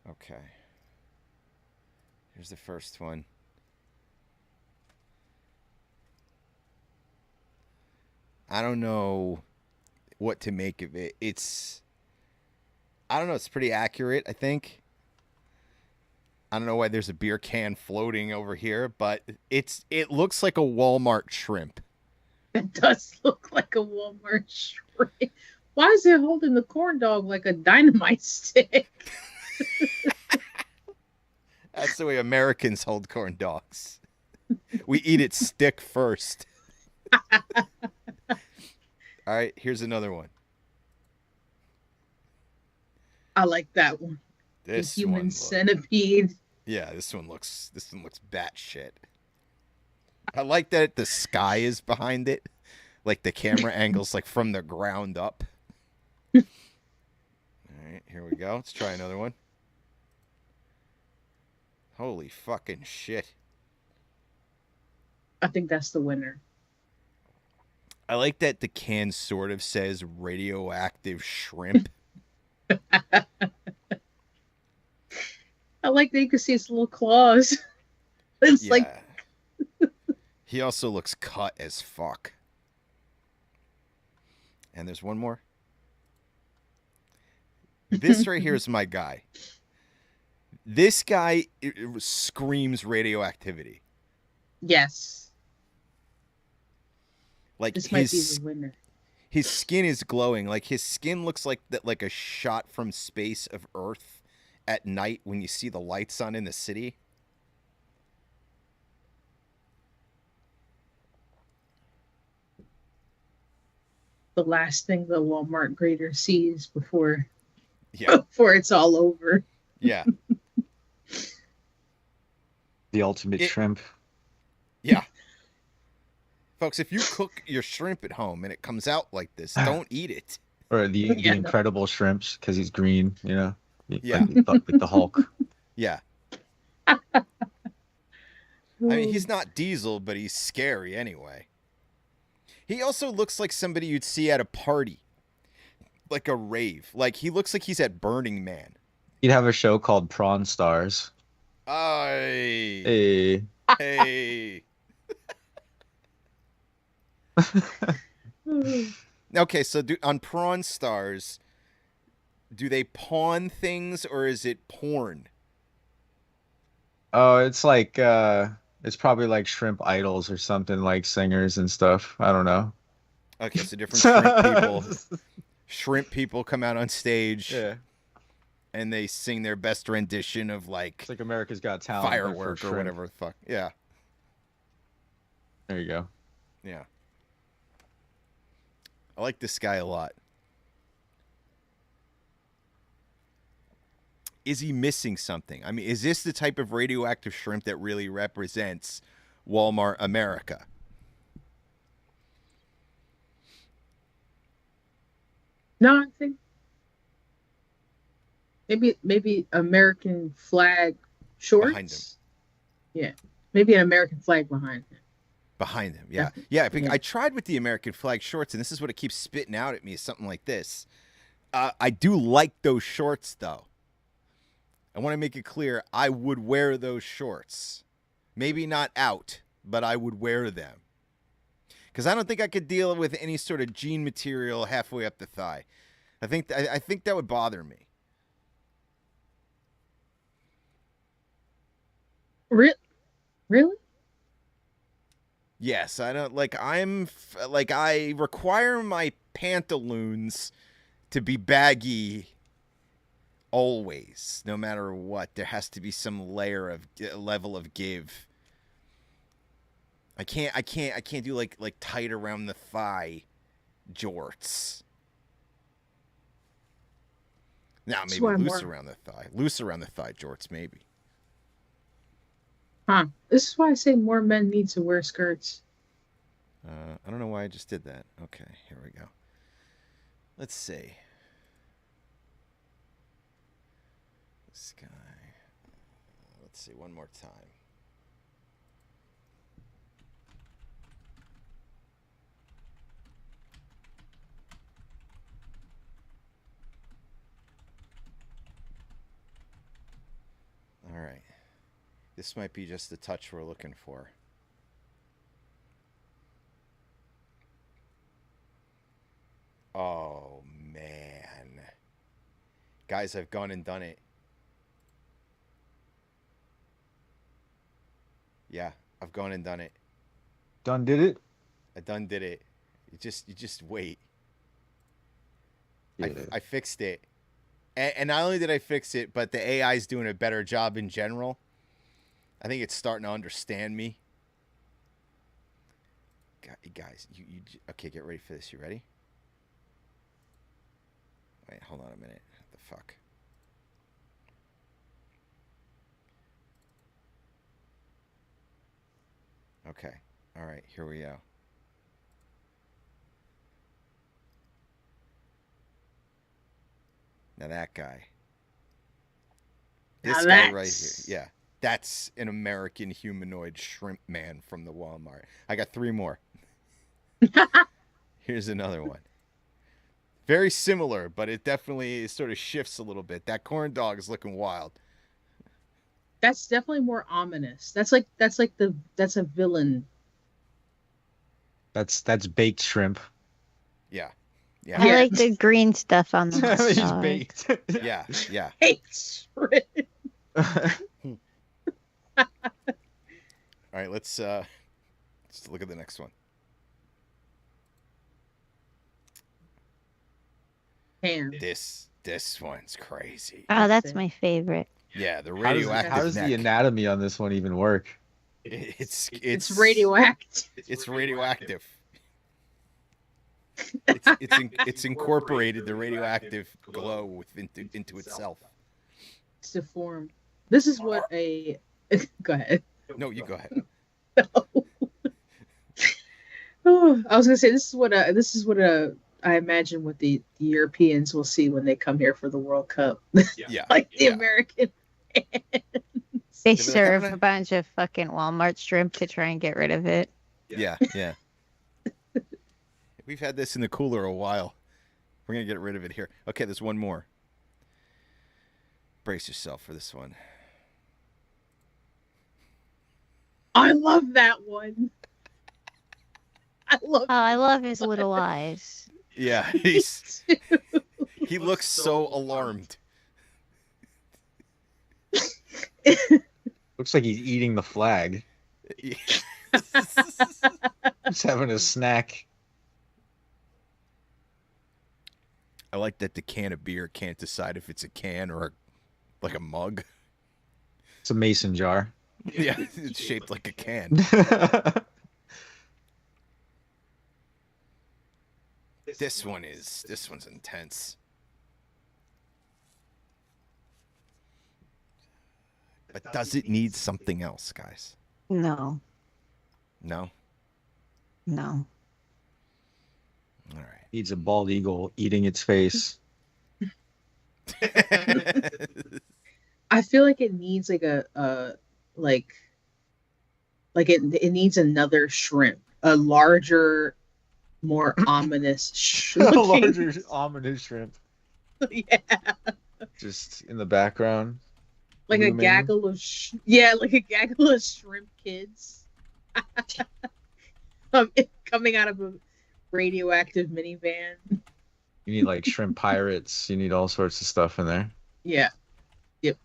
[SPEAKER 1] Okay. Here's the first one. I don't know what to make of it. I don't know, it's pretty accurate, I think. I don't know why there's a beer can floating over here, but it looks like a Walmart shrimp.
[SPEAKER 2] It does look like a Walmart shrimp. Why is it holding the corn dog like a dynamite stick?
[SPEAKER 1] That's the way Americans hold corn dogs. We eat it stick first. All right, here's another one.
[SPEAKER 2] I like that one.
[SPEAKER 1] This
[SPEAKER 2] the human
[SPEAKER 1] one
[SPEAKER 2] centipede.
[SPEAKER 1] Yeah, this one looks batshit. I like that the sky is behind it. Like the camera angles like from the ground up. All right, here we go. Let's try another one. Holy fucking shit.
[SPEAKER 2] I think that's the winner.
[SPEAKER 1] I like that the can sort of says radioactive shrimp.
[SPEAKER 2] I like that you can see its little claws. It's
[SPEAKER 1] Yeah.
[SPEAKER 2] like
[SPEAKER 1] He also looks cut as fuck. And there's one more. This right here is my guy. This guy it screams radioactivity.
[SPEAKER 2] yes.
[SPEAKER 1] Like
[SPEAKER 2] This might be the winner.
[SPEAKER 1] his skin is glowing. Like his skin looks like that, like a shot from space of Earth at night when you see the lights on in the city.
[SPEAKER 2] The last thing the Walmart grader sees before
[SPEAKER 1] Yeah,
[SPEAKER 2] before it's all over.
[SPEAKER 1] yeah,
[SPEAKER 3] The ultimate
[SPEAKER 1] It-
[SPEAKER 3] shrimp.
[SPEAKER 1] yeah. Folks, if you cook your shrimp at home and it comes out like this, don't eat it.
[SPEAKER 3] Or the
[SPEAKER 2] Yeah.
[SPEAKER 3] incredible shrimps because he's green, you know?
[SPEAKER 1] Yeah.
[SPEAKER 3] Like the Hulk.
[SPEAKER 1] Yeah. I mean, he's not Diesel, but he's scary anyway. He also looks like somebody you'd see at a party. Like a rave. Like, he looks like he's at Burning Man.
[SPEAKER 3] He'd have a show called Prawn Stars.
[SPEAKER 1] Ay.
[SPEAKER 3] Hey.
[SPEAKER 1] Hey. Okay, so on Prawn Stars, do they pawn things or is it porn?
[SPEAKER 3] Oh, it's like it's probably like shrimp idols or something, like singers and stuff. I don't know.
[SPEAKER 1] Okay, so different shrimp people. Shrimp people come out on stage
[SPEAKER 3] Yeah.
[SPEAKER 1] and they sing their best rendition of like
[SPEAKER 3] It's like America's Got Talent. but for
[SPEAKER 1] Firework or
[SPEAKER 3] shrimp.
[SPEAKER 1] whatever the fuck. Yeah.
[SPEAKER 3] There you go.
[SPEAKER 1] Yeah. I like this guy a lot. Is he missing something? I mean, is this the type of radioactive shrimp that really represents Walmart America?
[SPEAKER 2] No, I think maybe American flag shorts.
[SPEAKER 1] Behind him.
[SPEAKER 2] Yeah, maybe an American flag behind him.
[SPEAKER 1] Behind him, yeah. Yeah,
[SPEAKER 2] Yeah.
[SPEAKER 1] I tried with the American flag shorts, and this is what it keeps spitting out at me, is something like this. I do like those shorts, though. I want to make it clear, I would wear those shorts. Maybe not out, but I would wear them. Because I don't think I could deal with any sort of jean material halfway up the thigh. I think that would bother me.
[SPEAKER 2] Really?
[SPEAKER 1] Yes, I don't like. I require my pantaloons to be baggy always, no matter what. There has to be some level of give. I can't do like tight around the thigh jorts. Now maybe loose around the thigh. Loose around the thigh jorts, maybe.
[SPEAKER 2] Huh. This is why I say more men need to wear skirts.
[SPEAKER 1] I don't know why I just did that. Okay, here we go. Let's see. This guy. Let's see one more time. All right. This might be just the touch we're looking for. Oh, man. Guys, I've gone and done it. Yeah, I've gone and done it.
[SPEAKER 3] Done did it?
[SPEAKER 1] I done did it. You just wait.
[SPEAKER 3] Yeah.
[SPEAKER 1] I fixed it. And not only did I fix it, but the AI is doing a better job in general. I think it's starting to understand me. Guys, you okay, get ready for this. You ready? Wait, hold on a minute. What the fuck? Okay. All right, here we go. Now that guy. This guy right here. Yeah. That's an American humanoid shrimp man from the Walmart. I got 3 more. Here's another one. Very similar, but it definitely sort of shifts a little bit. That corn dog is looking wild.
[SPEAKER 2] That's definitely more ominous. That's a villain.
[SPEAKER 3] That's baked shrimp.
[SPEAKER 1] Yeah. Yeah.
[SPEAKER 4] I like the green stuff on the hot
[SPEAKER 3] He's
[SPEAKER 4] dog.
[SPEAKER 3] baked.
[SPEAKER 1] Yeah. Yeah.
[SPEAKER 2] Hey, shrimp.
[SPEAKER 1] All right, let's look at the next one.
[SPEAKER 2] Ham.
[SPEAKER 1] This one's crazy.
[SPEAKER 4] Oh, that's my favorite.
[SPEAKER 1] Yeah, the
[SPEAKER 3] How
[SPEAKER 1] radioactive
[SPEAKER 3] does the
[SPEAKER 1] neck.
[SPEAKER 3] anatomy on this one even work?
[SPEAKER 1] It's
[SPEAKER 2] radioactive.
[SPEAKER 1] It's radioactive. It's incorporated the radioactive glow into itself.
[SPEAKER 2] It's deformed. This is what a go ahead.
[SPEAKER 1] No, you go ahead.
[SPEAKER 2] Oh, I was gonna say this is what I imagine what the Europeans will see when they come here for the World Cup.
[SPEAKER 1] Yeah.
[SPEAKER 2] Like the
[SPEAKER 1] yeah.
[SPEAKER 2] American
[SPEAKER 4] They
[SPEAKER 1] like,
[SPEAKER 4] serve
[SPEAKER 1] "I'm
[SPEAKER 4] a bunch of fucking Walmart shrimp to try and get rid of it.
[SPEAKER 1] Yeah, yeah. We've had this in the cooler a while. We're gonna get rid of it here. Okay, there's one more. Brace yourself for this one.
[SPEAKER 2] I love that one.
[SPEAKER 4] Oh, I love his little eyes.
[SPEAKER 1] Yeah, he looks so alarmed.
[SPEAKER 3] Looks like he's eating the flag. He's having a snack.
[SPEAKER 1] I like that the can of beer can't decide if it's a can or like a mug.
[SPEAKER 3] It's a mason jar.
[SPEAKER 1] Yeah, it's shaped like a can. This one's intense. But does it need something else, guys?
[SPEAKER 4] No,
[SPEAKER 1] No?
[SPEAKER 4] no.
[SPEAKER 1] All right.
[SPEAKER 3] Needs a bald eagle eating its face.
[SPEAKER 2] I feel like it needs like a like it needs another shrimp, a larger, more ominous shrimp.
[SPEAKER 3] A larger ominous shrimp.
[SPEAKER 2] Yeah,
[SPEAKER 3] Just in the background.
[SPEAKER 2] like a
[SPEAKER 3] looming.
[SPEAKER 2] gaggle of like a gaggle of shrimp kids. Coming out of a radioactive minivan.
[SPEAKER 3] You need like shrimp pirates. You need all sorts of stuff in there.
[SPEAKER 2] Yeah. Yep.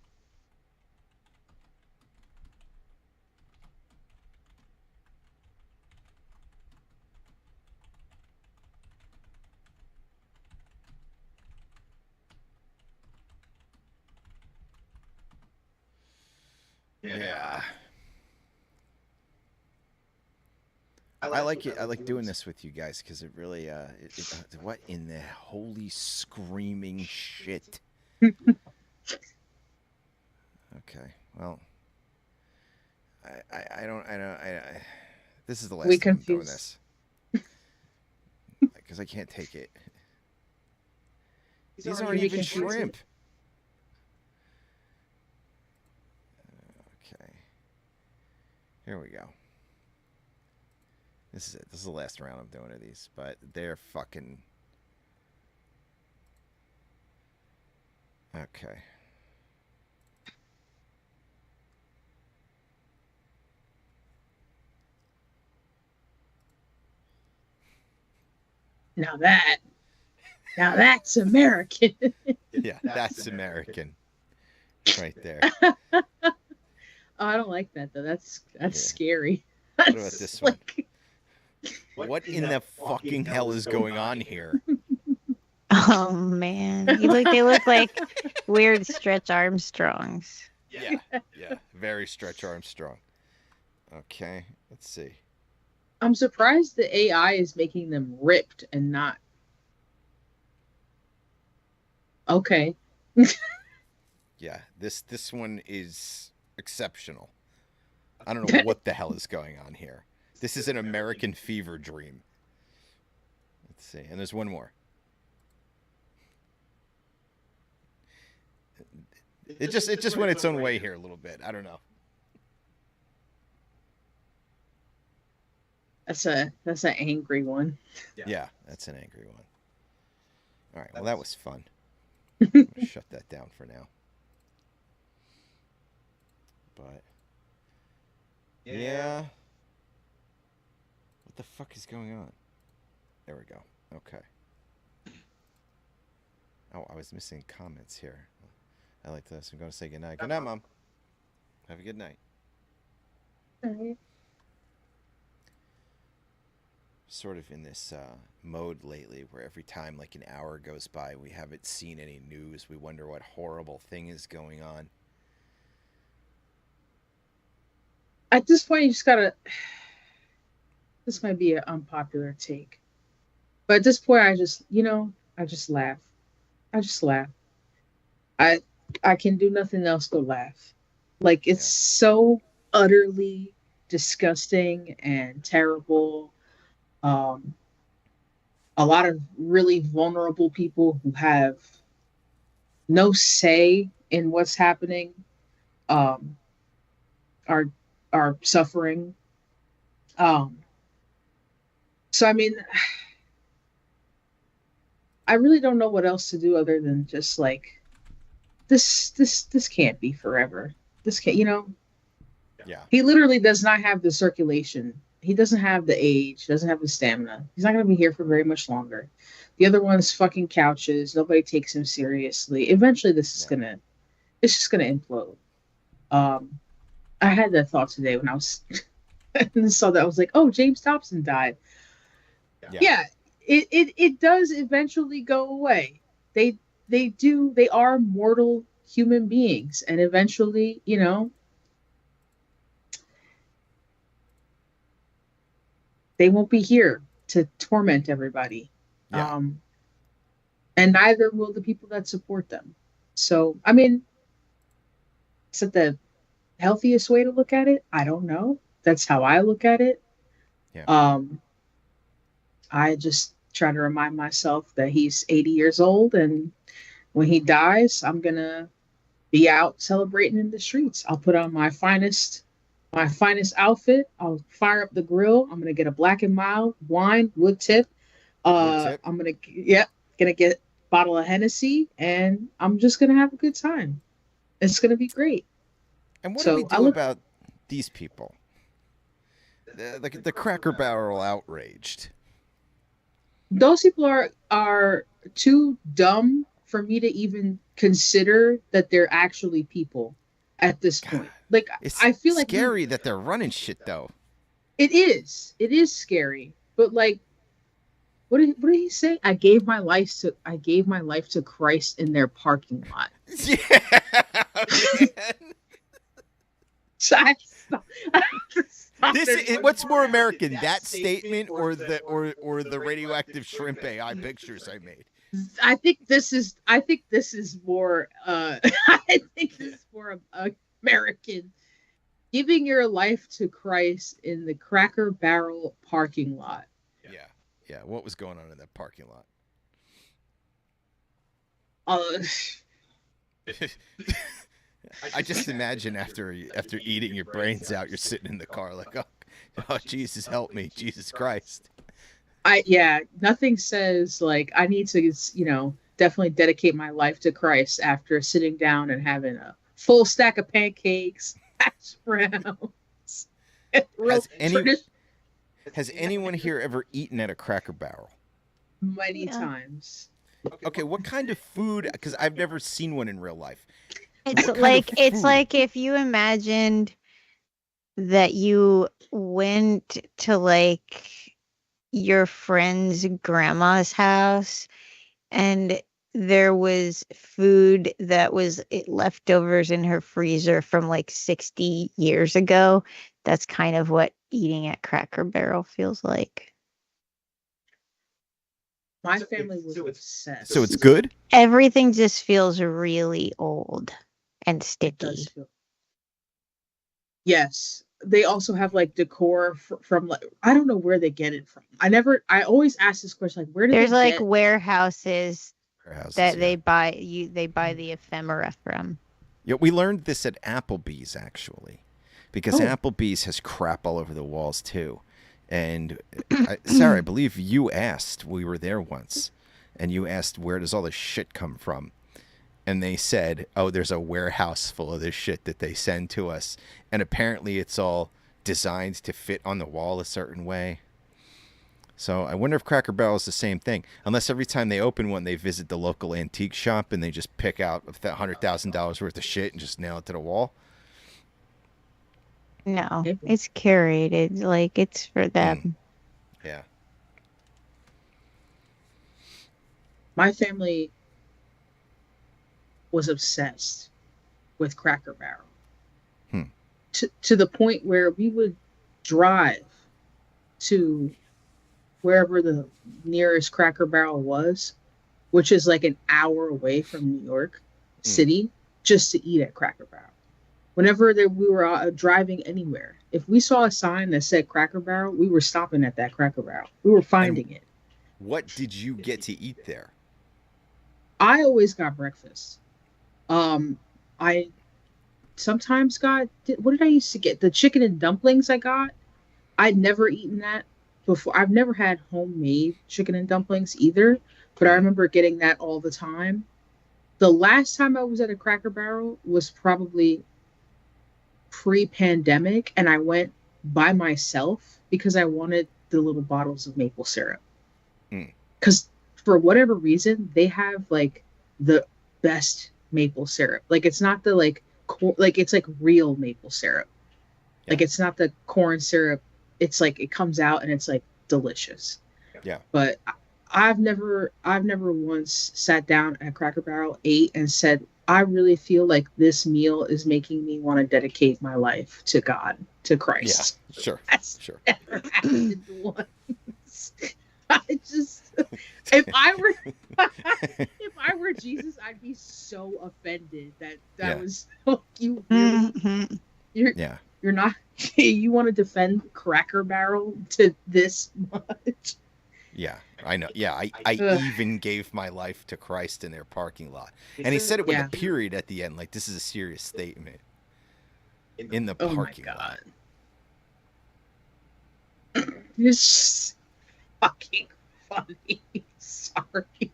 [SPEAKER 1] Yeah. I like it. I like doing this with you guys because it really, what in the holy screaming shit? Okay, well, I this is the last
[SPEAKER 2] We
[SPEAKER 1] time I'm doing
[SPEAKER 2] confused.
[SPEAKER 1] this because I can't take it. These aren't even
[SPEAKER 2] confused.
[SPEAKER 1] shrimp. Okay, here we go. This is it. This is the last round I'm doing of these, but they're fucking. Okay.
[SPEAKER 2] Now that's American.
[SPEAKER 1] Yeah, that's American. Right there.
[SPEAKER 2] Oh, I don't like that though. That's scary.
[SPEAKER 1] What about this one? What in the fucking hell is going on here?
[SPEAKER 4] Oh man, they look like weird Stretch Armstrongs.
[SPEAKER 1] Yeah, very Stretch Armstrong. Okay, let's see.
[SPEAKER 2] I'm surprised the AI is making them ripped and not. Okay.
[SPEAKER 1] Yeah, this one is exceptional. I don't know what the hell is going on here. This is an American fever dream. Let's see, and there's one more. It just went its own way here a little bit. I don't know.
[SPEAKER 2] That's an angry one.
[SPEAKER 1] Yeah, that's an angry one. All right, well that was fun. I'm gonna shut that down for now. But yeah. What the fuck is going on? There we go. Okay. Oh, I was missing comments here. I like this. I'm going to say goodnight. Good night, Mom. Have a good night. Sort of in this mode lately where every time like an hour goes by, we haven't seen any news. We wonder what horrible thing is going on.
[SPEAKER 2] At this point, you just gotta. This might be an unpopular take, but at this point, I just laugh. I just laugh. I can do nothing else but laugh. Like it's so utterly disgusting and terrible. A lot of really vulnerable people who have no say in what's happening are suffering. So I mean, I really don't know what else to do other than just like this can't be forever. This can't,
[SPEAKER 1] Yeah.
[SPEAKER 2] He literally does not have the circulation. He doesn't have the age, doesn't have the stamina. He's not going to be here for very much longer. The other one's fucking couches. Nobody takes him seriously. Eventually it's just going to implode. I had that thought today when I was saw that. I was like, oh, James Dobson died. Yeah, it does eventually go away. They are mortal human beings, and eventually, they won't be here to torment everybody.
[SPEAKER 1] Yeah.
[SPEAKER 2] And neither will the people that support them. So, I mean, is it the healthiest way to look at it? I don't know. That's how I look at it.
[SPEAKER 1] Yeah.
[SPEAKER 2] I just try to remind myself that he's 80 years old, and when he dies, I'm gonna be out celebrating in the streets. I'll put on my finest outfit. I'll fire up the grill. I'm gonna get a Black and Mild wine, wood tip. I'm gonna get a bottle of Hennessy, and I'm just gonna have a good time. It's gonna be great.
[SPEAKER 1] And what do we do about these people? The Cracker Barrel outraged.
[SPEAKER 2] Those people are too dumb for me to even consider that they're actually people at this point. Like, I feel like
[SPEAKER 1] scary that they're running shit though.
[SPEAKER 2] It is scary, but like, what did he say? I gave my life to Christ in their parking lot.
[SPEAKER 1] Yeah.
[SPEAKER 2] I stop
[SPEAKER 1] This
[SPEAKER 2] it.
[SPEAKER 1] is, what's more American, that statement or the radioactive shrimp AI pictures I made?
[SPEAKER 2] I think this is more I think this is more American. Giving your life to Christ in the Cracker Barrel parking lot.
[SPEAKER 1] Yeah. What was going on in that parking lot? I just imagine after eating your brains out, you're sitting in the car like, oh Jesus, help me, Jesus Christ.
[SPEAKER 2] Nothing says like I need to, definitely dedicate my life to Christ after sitting down and having a full stack of pancakes, hash browns.
[SPEAKER 1] Has anyone here ever eaten at a Cracker Barrel?
[SPEAKER 2] Many times.
[SPEAKER 1] Okay, what kind of food? Because I've never seen one in real life.
[SPEAKER 4] It's like if you imagined that you went to like your friend's grandma's house and there was food that was leftovers in her freezer from like 60 years ago. That's kind of what eating at Cracker Barrel feels like.
[SPEAKER 2] My family was obsessed.
[SPEAKER 1] So it's good?
[SPEAKER 4] Everything just feels really old and
[SPEAKER 2] It
[SPEAKER 4] sticky.
[SPEAKER 2] does feel. Yes. They also have like decor from like I don't know where they get it from. I always ask this question, like where do
[SPEAKER 4] There's
[SPEAKER 2] they
[SPEAKER 4] like
[SPEAKER 2] get
[SPEAKER 4] warehouses that
[SPEAKER 1] Yeah.
[SPEAKER 4] they buy the ephemera from.
[SPEAKER 1] Yeah, we learned this at Applebee's actually, because
[SPEAKER 2] Oh.
[SPEAKER 1] Applebee's has crap all over the walls too. And Sarah, I believe you asked. We were there once, and you asked where does all this shit come from, and they said, "Oh, there's a warehouse full of this shit that they send to us, and apparently it's all designed to fit on the wall a certain way." So I wonder if Cracker Barrel is the same thing. Unless every time they open one, they visit the local antique shop and they just pick out $100,000 worth of shit and just nail it to the wall.
[SPEAKER 4] No,
[SPEAKER 2] Maybe.
[SPEAKER 4] it's curated. Like it's for them.
[SPEAKER 1] Yeah.
[SPEAKER 2] My family was obsessed with Cracker Barrel. To the point where we would drive to wherever the nearest Cracker Barrel was, which is like an hour away from New York City, just to eat at Cracker Barrel. Whenever we were driving anywhere, if we saw a sign that said Cracker Barrel, we were stopping at that Cracker Barrel. We were finding it.
[SPEAKER 1] What did you get to eat there?
[SPEAKER 2] I always got breakfast. I sometimes got, what did I used to get? The chicken and dumplings I got. I'd never eaten that before. I've never had homemade chicken and dumplings either, but I remember getting that all the time. The last time I was at a Cracker Barrel was probably pre-pandemic, and I went by myself because I wanted the little bottles of maple syrup. Because for whatever reason, they have like the best maple syrup. Like it's not the like it's like real maple syrup. Like it's not the corn syrup. It's like it comes out and it's like delicious.
[SPEAKER 1] Yeah.
[SPEAKER 2] But I've never once sat down at Cracker Barrel, ate, and said, I really feel like this meal is making me want to dedicate my life to God, to Christ.
[SPEAKER 1] Yeah, sure.
[SPEAKER 2] That's
[SPEAKER 1] Sure.
[SPEAKER 2] never happened once. I just, if I were Jesus, I'd be so offended that
[SPEAKER 1] Yeah.
[SPEAKER 2] was you. Really,
[SPEAKER 1] Yeah.
[SPEAKER 2] you're not. You want to defend Cracker Barrel to this much?
[SPEAKER 1] Yeah, I know. Yeah, I
[SPEAKER 2] Ugh.
[SPEAKER 1] even gave my life to Christ in their parking lot. And he said it with
[SPEAKER 2] Yeah.
[SPEAKER 1] a period at the end, like this is a serious statement. In the
[SPEAKER 2] Oh my
[SPEAKER 1] parking lot.
[SPEAKER 2] God. It's fucking funny. Sorry.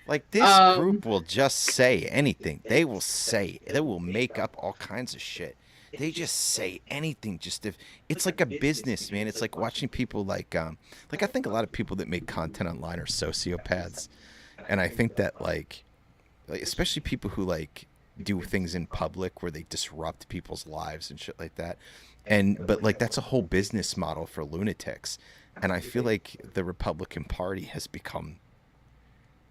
[SPEAKER 1] Like this group will just say anything. They will make up all kinds of shit. They just say anything. Just if it's like a business, man. It's like watching people like I think a lot of people that make content online are sociopaths, and I think that like especially people who like do things in public where they disrupt people's lives and shit like that. But like that's a whole business model for lunatics, and I feel like the Republican Party has become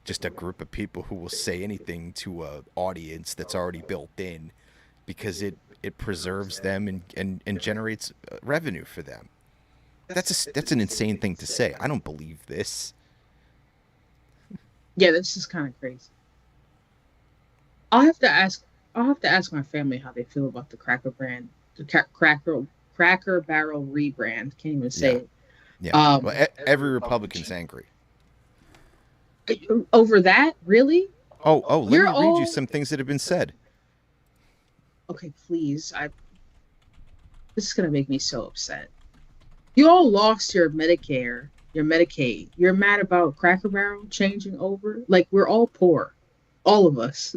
[SPEAKER 1] just a group of people who will say anything to a audience that's already built in because it preserves them and generates revenue for them. That's an insane thing to say. I don't believe this.
[SPEAKER 2] Yeah, this is kind of crazy. I'll have to ask my family how they feel about the Cracker Barrel rebrand. Can't even say it.
[SPEAKER 1] Yeah. Well, every Republican's angry.
[SPEAKER 2] Over that, really?
[SPEAKER 1] Oh, let me read you some things that have been said.
[SPEAKER 2] Okay, please. This is gonna make me so upset. You all lost your Medicare, your Medicaid. You're mad about Cracker Barrel changing over? Like, we're all poor. All of us.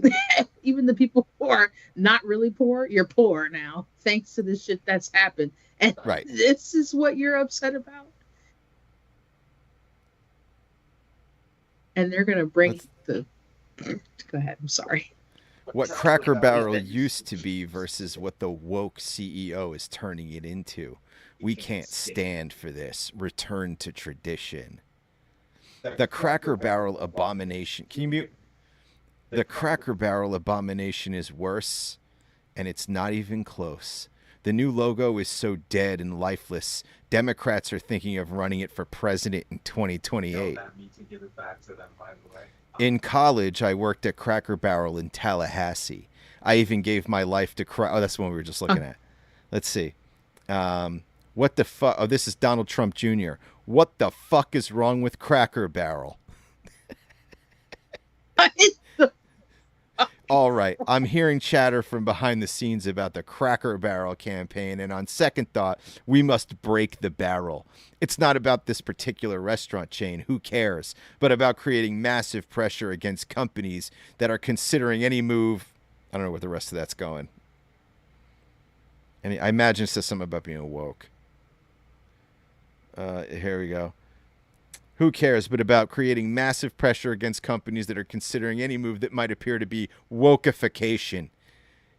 [SPEAKER 2] Even the people who are not really poor, you're poor now, thanks to the shit that's happened. And
[SPEAKER 1] Right.
[SPEAKER 2] This is what you're upset about? And they're gonna bring Go ahead, I'm sorry.
[SPEAKER 1] What Cracker Barrel used to be versus what the woke CEO is turning it into. We can't stand for this. Return to tradition. The Cracker Barrel abomination. Can you mute? The Cracker Barrel abomination is worse, and it's not even close. The new logo is so dead and lifeless. Democrats are thinking of running it for president in 2028. In college, I worked at Cracker Barrel in Tallahassee. I even gave my life to Oh, that's the one we were just looking at. Let's see. What the fuck? Oh, this is Donald Trump Jr. What the fuck is wrong with Cracker Barrel? All right, I'm hearing chatter from behind the scenes about the Cracker Barrel campaign, and on second thought, we must break the barrel. It's not about this particular restaurant chain, who cares, but about creating massive pressure against companies that are considering any move. I don't know where the rest of that's going. I mean, I imagine it says something about being woke. Here we go. Who cares, but about creating massive pressure against companies that are considering any move that might appear to be wokeification.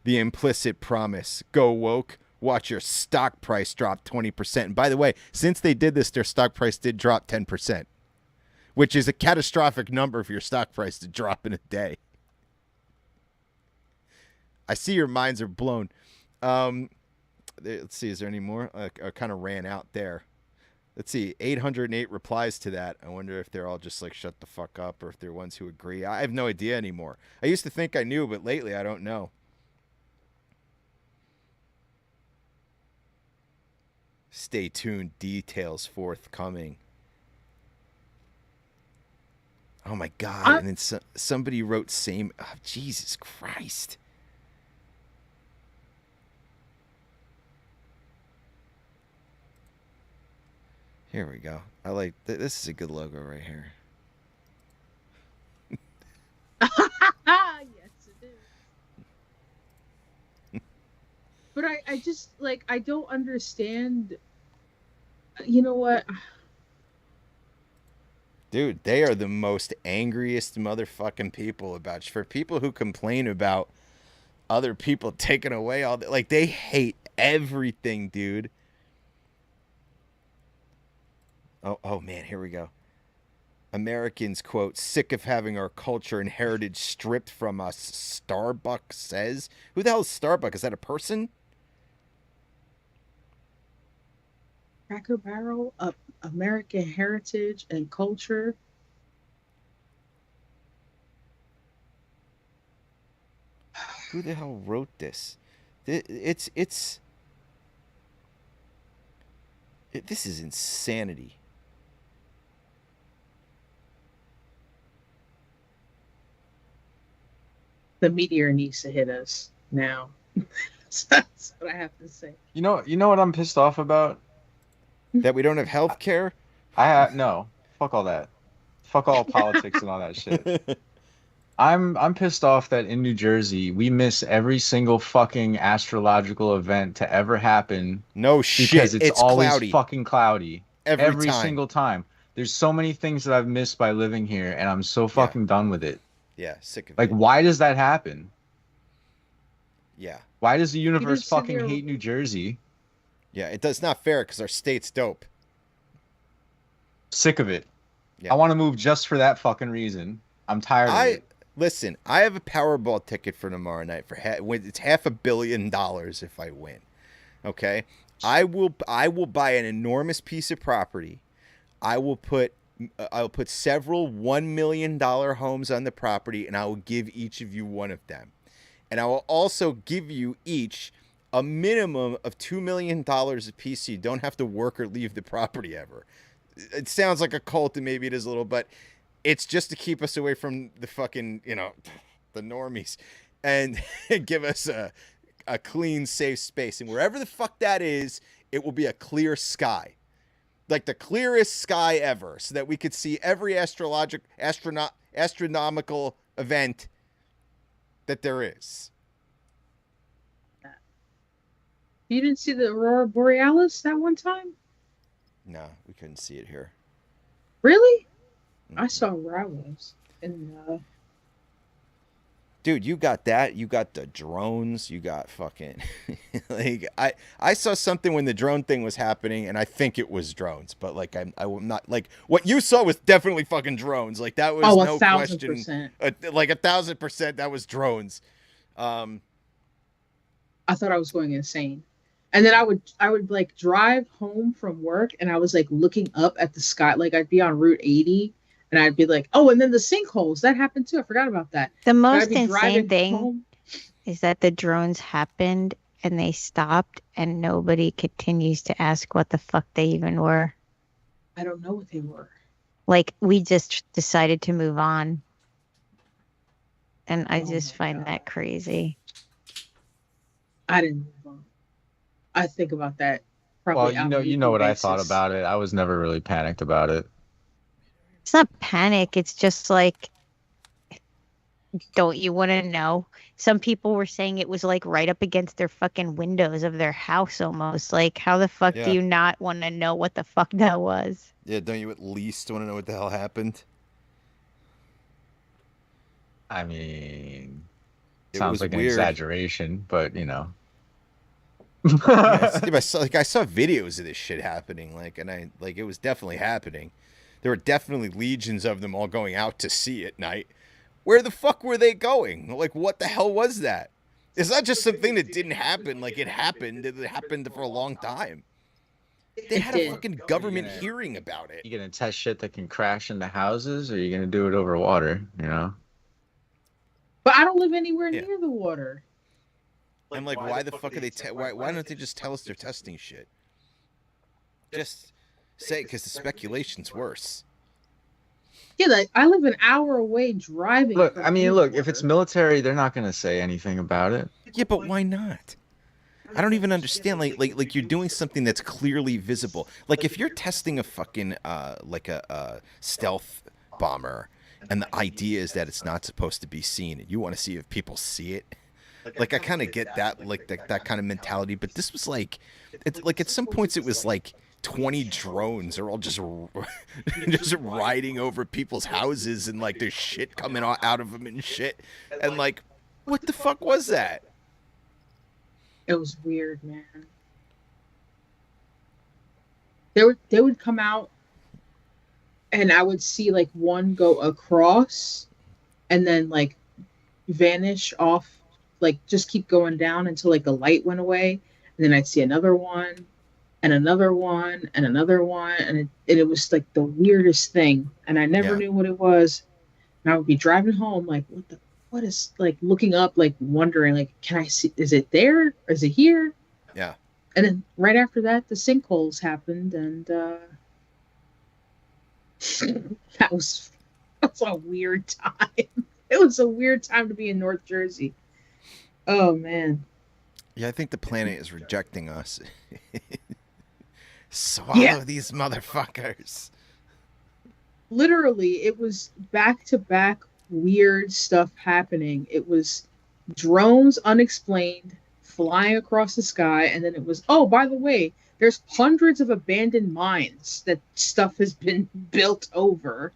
[SPEAKER 1] The implicit promise. Go woke, watch your stock price drop 20%. And by the way, since they did this, their stock price did drop 10%, which is a catastrophic number for your stock price to drop in a day. I see your minds are blown. Let's see, is there any more? I kind of ran out there. Let's see, 808 replies to that. I wonder if they're all just like, shut the fuck up, or if they're ones who agree. I have no idea anymore. I used to think I knew, but lately I don't know. Stay tuned, details forthcoming. Oh my God. And then somebody wrote same. Oh, Jesus Christ. Here we go. I like this is a good logo right here.
[SPEAKER 2] Yes, it is. But I just, like, I don't understand. You know what?
[SPEAKER 1] Dude, they are the most angriest motherfucking people about, for people who complain about other people taking away all that. Like, they hate everything, dude. Oh man, here we go. Americans, quote, sick of having our culture and heritage stripped from us, Starbucks says. Who the hell is Starbucks? Is that a person?
[SPEAKER 2] Cracker Barrel, American heritage and culture.
[SPEAKER 1] Who the hell wrote this? This is insanity.
[SPEAKER 2] The meteor needs to hit us now. That's what I have to say.
[SPEAKER 3] You know what I'm pissed off about?
[SPEAKER 1] That we don't have health care?
[SPEAKER 3] No. Fuck all that. Fuck all politics and all that shit. I'm pissed off that in New Jersey we miss every single fucking astrological event to ever happen.
[SPEAKER 1] No shit.
[SPEAKER 3] Because it's always
[SPEAKER 1] cloudy.
[SPEAKER 3] Fucking cloudy. Every
[SPEAKER 1] time.
[SPEAKER 3] Single time. There's so many things that I've missed by living here, and I'm so fucking done with it.
[SPEAKER 1] Yeah, sick of
[SPEAKER 3] like,
[SPEAKER 1] it.
[SPEAKER 3] why does that happen?
[SPEAKER 1] Yeah.
[SPEAKER 3] Why does the universe fucking hate New Jersey?
[SPEAKER 1] Yeah, it does not fair because our state's dope.
[SPEAKER 3] Sick of it.
[SPEAKER 1] Yeah.
[SPEAKER 3] I want to move just for that fucking reason. I'm tired of it.
[SPEAKER 1] Listen, I have a Powerball ticket for tomorrow night for it's $500 million if I win. Okay, I will buy an enormous piece of property. I'll put several $1 million homes on the property, and I will give each of you one of them. And I will also give you each a minimum of $2 million a piece, so you don't have to work or leave the property ever. It sounds like a cult, and maybe it is a little, but it's just to keep us away from the fucking, the normies, and give us a clean, safe space. And wherever the fuck that is, it will be a clear sky. Like the clearest sky ever, so that we could see every astronomical event that there is.
[SPEAKER 2] You didn't see the Aurora Borealis that one time?
[SPEAKER 1] No, we couldn't see it here.
[SPEAKER 2] Really? I saw where I was.
[SPEAKER 1] Dude, you got that. You got the drones. You got fucking like I saw something when the drone thing was happening, and I think it was drones, but like I'm not like what you saw was definitely fucking drones. Like that was no
[SPEAKER 2] 1,000%.
[SPEAKER 1] question. Like 1,000% that was drones.
[SPEAKER 2] I thought I was going insane. And then I would like drive home from work, and I was like looking up at the sky, like I'd be on Route 80, and I'd be like, oh, and then the sinkholes, that happened too. I forgot about that.
[SPEAKER 4] The most insane thing is that the drones happened and they stopped, and nobody continues to ask what the fuck they even were.
[SPEAKER 2] I don't know what they were.
[SPEAKER 4] Like, we just decided to move on. And I just find that crazy.
[SPEAKER 2] I didn't move on. I think about that probably.
[SPEAKER 3] Well, you know what I thought about it. I was never really panicked about it.
[SPEAKER 4] It's not panic. It's just like, don't you want to know? Some people were saying it was like right up against their fucking windows of their house almost. Like, how the fuck do you not want to know what the fuck that was?
[SPEAKER 1] Yeah, don't you at least want to know what the hell happened?
[SPEAKER 3] I mean,
[SPEAKER 1] It
[SPEAKER 3] sounds
[SPEAKER 1] was
[SPEAKER 3] like an
[SPEAKER 1] weird.
[SPEAKER 3] exaggeration, but
[SPEAKER 1] Yeah, I saw videos of this shit happening, and it was definitely happening. There were definitely legions of them all going out to sea at night. Where the fuck were they going? Like, what the hell was that? It's not just something that didn't happen. Like, it happened. It happened for a long time. They had a fucking government hearing about it.
[SPEAKER 3] You gonna test shit that can crash into houses, or you gonna do it over water? You know.
[SPEAKER 2] But I don't live anywhere near the water.
[SPEAKER 1] I'm like, why the fuck are they? Why don't they just tell us they're testing shit? Just say it, because the speculation's worse.
[SPEAKER 2] Yeah, like I live an hour away driving.
[SPEAKER 3] Look, I mean, look, if it's military, they're not gonna say anything about it.
[SPEAKER 1] Yeah, but why not? I don't even understand. Like you're doing something that's clearly visible. Like if you're testing a fucking like a stealth bomber, and the idea is that it's not supposed to be seen, and you want to see if people see it. Like I kind of get that, like that kind of mentality. But this was like, it's like at some points it was like 20 drones are all just riding over people's houses, and like there's shit coming out of them and shit. And like, what the fuck was that?
[SPEAKER 2] It was weird, man. They would come out, and I would see like one go across, and then like vanish off, like just keep going down until like the light went away, and then I'd see another one, and another one, and another one, and it was like the weirdest thing, and I never knew what it was. And I would be driving home like, what is, like looking up, like wondering, like, can I see, is it there? Or is it here?
[SPEAKER 1] Yeah.
[SPEAKER 2] And then right after that, the sinkholes happened, and that was a weird time. It was a weird time to be in North Jersey. Oh man.
[SPEAKER 1] Yeah, I think the planet is rejecting us. Swallow these motherfuckers.
[SPEAKER 2] Literally, it was back-to-back weird stuff happening. It was drones unexplained flying across the sky, and then it was, oh, by the way, there's hundreds of abandoned mines that stuff has been built over.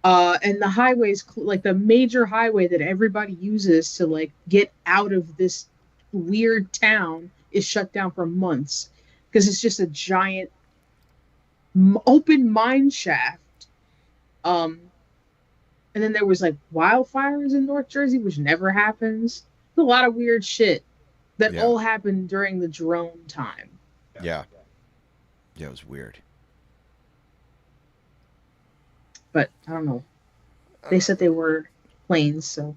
[SPEAKER 2] And the highways, like the major highway that everybody uses to like get out of this weird town, is shut down for months because it's just a giant open mine shaft. And then there was like wildfires in North Jersey, which never happens. A lot of weird shit that
[SPEAKER 1] Yeah.
[SPEAKER 2] all happened during the drone time.
[SPEAKER 1] Yeah. Yeah, it was weird.
[SPEAKER 2] But I don't know. They said they were planes, so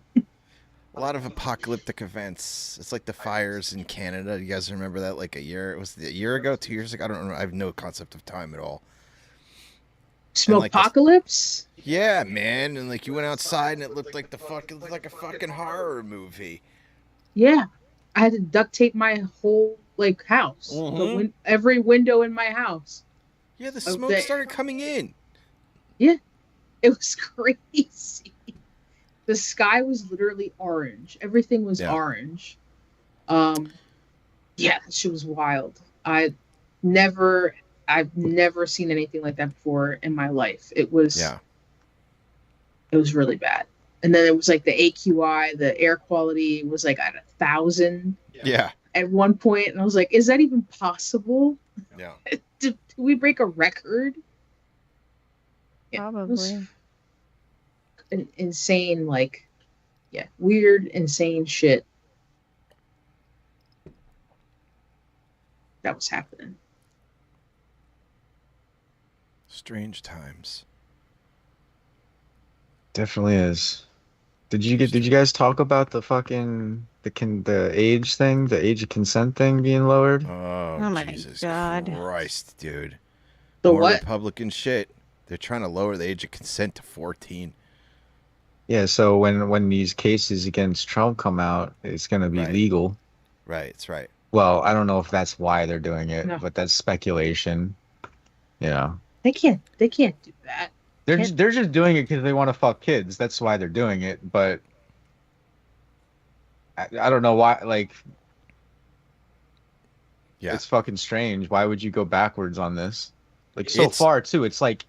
[SPEAKER 1] A lot of apocalyptic events. It's like the fires in Canada. You guys remember that? Like a year ago, 2 years ago? I don't know. I have no concept of time at all.
[SPEAKER 2] smoke
[SPEAKER 1] like this-
[SPEAKER 2] apocalypse.
[SPEAKER 1] Yeah, man. And like you went outside and it looked like a fucking horror movie.
[SPEAKER 2] Yeah, I had to duct tape my whole like house,
[SPEAKER 1] Mhm.
[SPEAKER 2] every window in my house.
[SPEAKER 1] Yeah, the
[SPEAKER 2] Oh,
[SPEAKER 1] smoke
[SPEAKER 2] they-
[SPEAKER 1] started coming in.
[SPEAKER 2] It was crazy. The sky was literally orange. Everything was
[SPEAKER 1] Yeah.
[SPEAKER 2] orange. Yeah, that shit was wild. I've never seen anything like that before in my life. It was
[SPEAKER 1] Yeah.
[SPEAKER 2] really bad. And then it was like the AQI, the air quality was like at 1,000
[SPEAKER 1] Yeah.
[SPEAKER 2] at one point, and I was like, is that even possible?
[SPEAKER 1] Yeah.
[SPEAKER 2] Did we break a record? Yeah, it was
[SPEAKER 4] Probably.
[SPEAKER 2] insane, like, yeah, weird, insane shit that was happening.
[SPEAKER 1] Strange times.
[SPEAKER 3] Definitely is. Did you guys talk about the fucking the age thing, the age of consent thing being lowered?
[SPEAKER 1] Oh,
[SPEAKER 4] my
[SPEAKER 1] Jesus
[SPEAKER 4] God.
[SPEAKER 1] Christ, dude.
[SPEAKER 2] The
[SPEAKER 1] More
[SPEAKER 2] what?
[SPEAKER 1] Republican shit. They're trying to lower the age of consent to 14.
[SPEAKER 3] Yeah, so when these cases against Trump come out, it's going to be
[SPEAKER 1] Right.
[SPEAKER 3] legal.
[SPEAKER 1] Right, that's right.
[SPEAKER 3] Well, I don't know if that's why they're doing it,
[SPEAKER 2] No.
[SPEAKER 3] but that's speculation. Yeah.
[SPEAKER 2] They can't do that.
[SPEAKER 3] They're just doing it because they want to fuck kids. That's why they're doing it. But I don't know why. Like,
[SPEAKER 1] Yeah.
[SPEAKER 3] it's fucking strange. Why would you go backwards on this? Like so
[SPEAKER 1] It's-
[SPEAKER 3] far too. It's like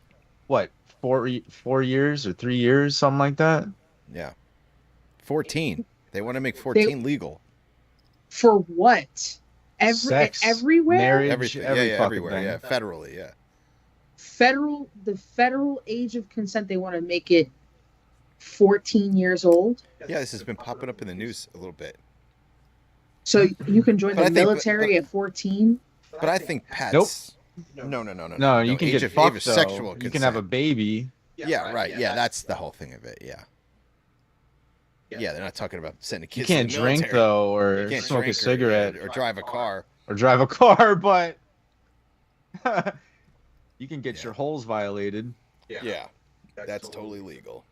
[SPEAKER 3] what 4 years or 3 years, something like that.
[SPEAKER 1] Yeah. 14. They want to make 14 legal.
[SPEAKER 2] For what?
[SPEAKER 3] Sex,
[SPEAKER 2] Everywhere?
[SPEAKER 3] marriage,
[SPEAKER 1] Everything.
[SPEAKER 3] every
[SPEAKER 1] yeah,
[SPEAKER 3] fucking
[SPEAKER 1] everywhere.
[SPEAKER 3] thing.
[SPEAKER 1] Yeah, federally. Yeah.
[SPEAKER 2] The federal age of consent, they want to make it 14 years old.
[SPEAKER 1] Yeah, this has been popping up in the news a little bit.
[SPEAKER 2] So you can join
[SPEAKER 1] But I
[SPEAKER 2] the
[SPEAKER 1] think-
[SPEAKER 2] military at 14.
[SPEAKER 1] But I think Pat's.
[SPEAKER 3] Nope.
[SPEAKER 1] No.
[SPEAKER 3] No, you can
[SPEAKER 1] age
[SPEAKER 3] get
[SPEAKER 1] of-
[SPEAKER 3] fucked
[SPEAKER 1] age
[SPEAKER 3] though.
[SPEAKER 1] of sexual
[SPEAKER 3] You can have a
[SPEAKER 1] consent.
[SPEAKER 3] baby.
[SPEAKER 1] Yeah, right. Yeah, that's the whole thing of it. Yeah. Yeah, they're not talking about sending
[SPEAKER 3] You
[SPEAKER 1] kids.
[SPEAKER 3] can't
[SPEAKER 1] to the
[SPEAKER 3] drink
[SPEAKER 1] military.
[SPEAKER 3] though, or
[SPEAKER 1] You can't
[SPEAKER 3] smoke a
[SPEAKER 1] drink
[SPEAKER 3] cigarette,
[SPEAKER 1] or drive a car.
[SPEAKER 3] or drive a car, but you can get
[SPEAKER 1] Yeah.
[SPEAKER 3] your holes violated.
[SPEAKER 1] Yeah, that's totally legal.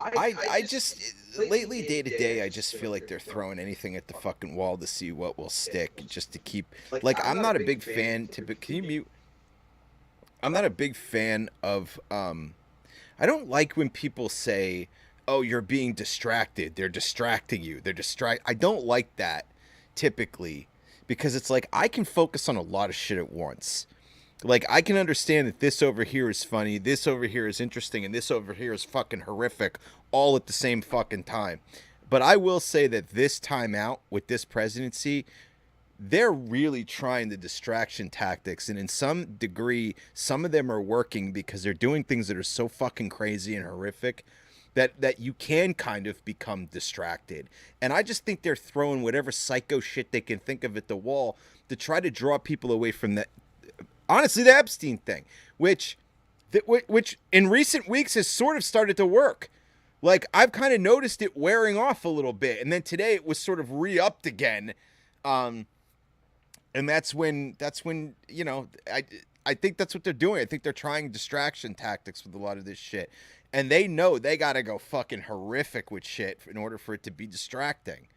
[SPEAKER 1] I just lately day to day I just feel like they're throwing anything at the fucking wall to see what will stick, just to keep like I'm not a big fan can you mute? I'm not a big fan of I don't like when people say, "Oh, you're being distracted. They're distracting you. I don't like that typically because it's like I can focus on a lot of shit at once. Like, I can understand that this over here is funny, this over here is interesting, and this over here is fucking horrific, all at the same fucking time. But I will say that this time out with this presidency, they're really trying the distraction tactics. And in some degree, some of them are working because they're doing things that are so fucking crazy and horrific that you can kind of become distracted. And I just think they're throwing whatever psycho shit they can think of at the wall to try to draw people away from that. Honestly, the Epstein thing, which in recent weeks has sort of started to work. Like, I've kind of noticed it wearing off a little bit, and then today it was sort of re-upped again. And that's when you know, I think that's what they're doing. I think they're trying distraction tactics with a lot of this shit, and they know they got to go fucking horrific with shit in order for it to be distracting.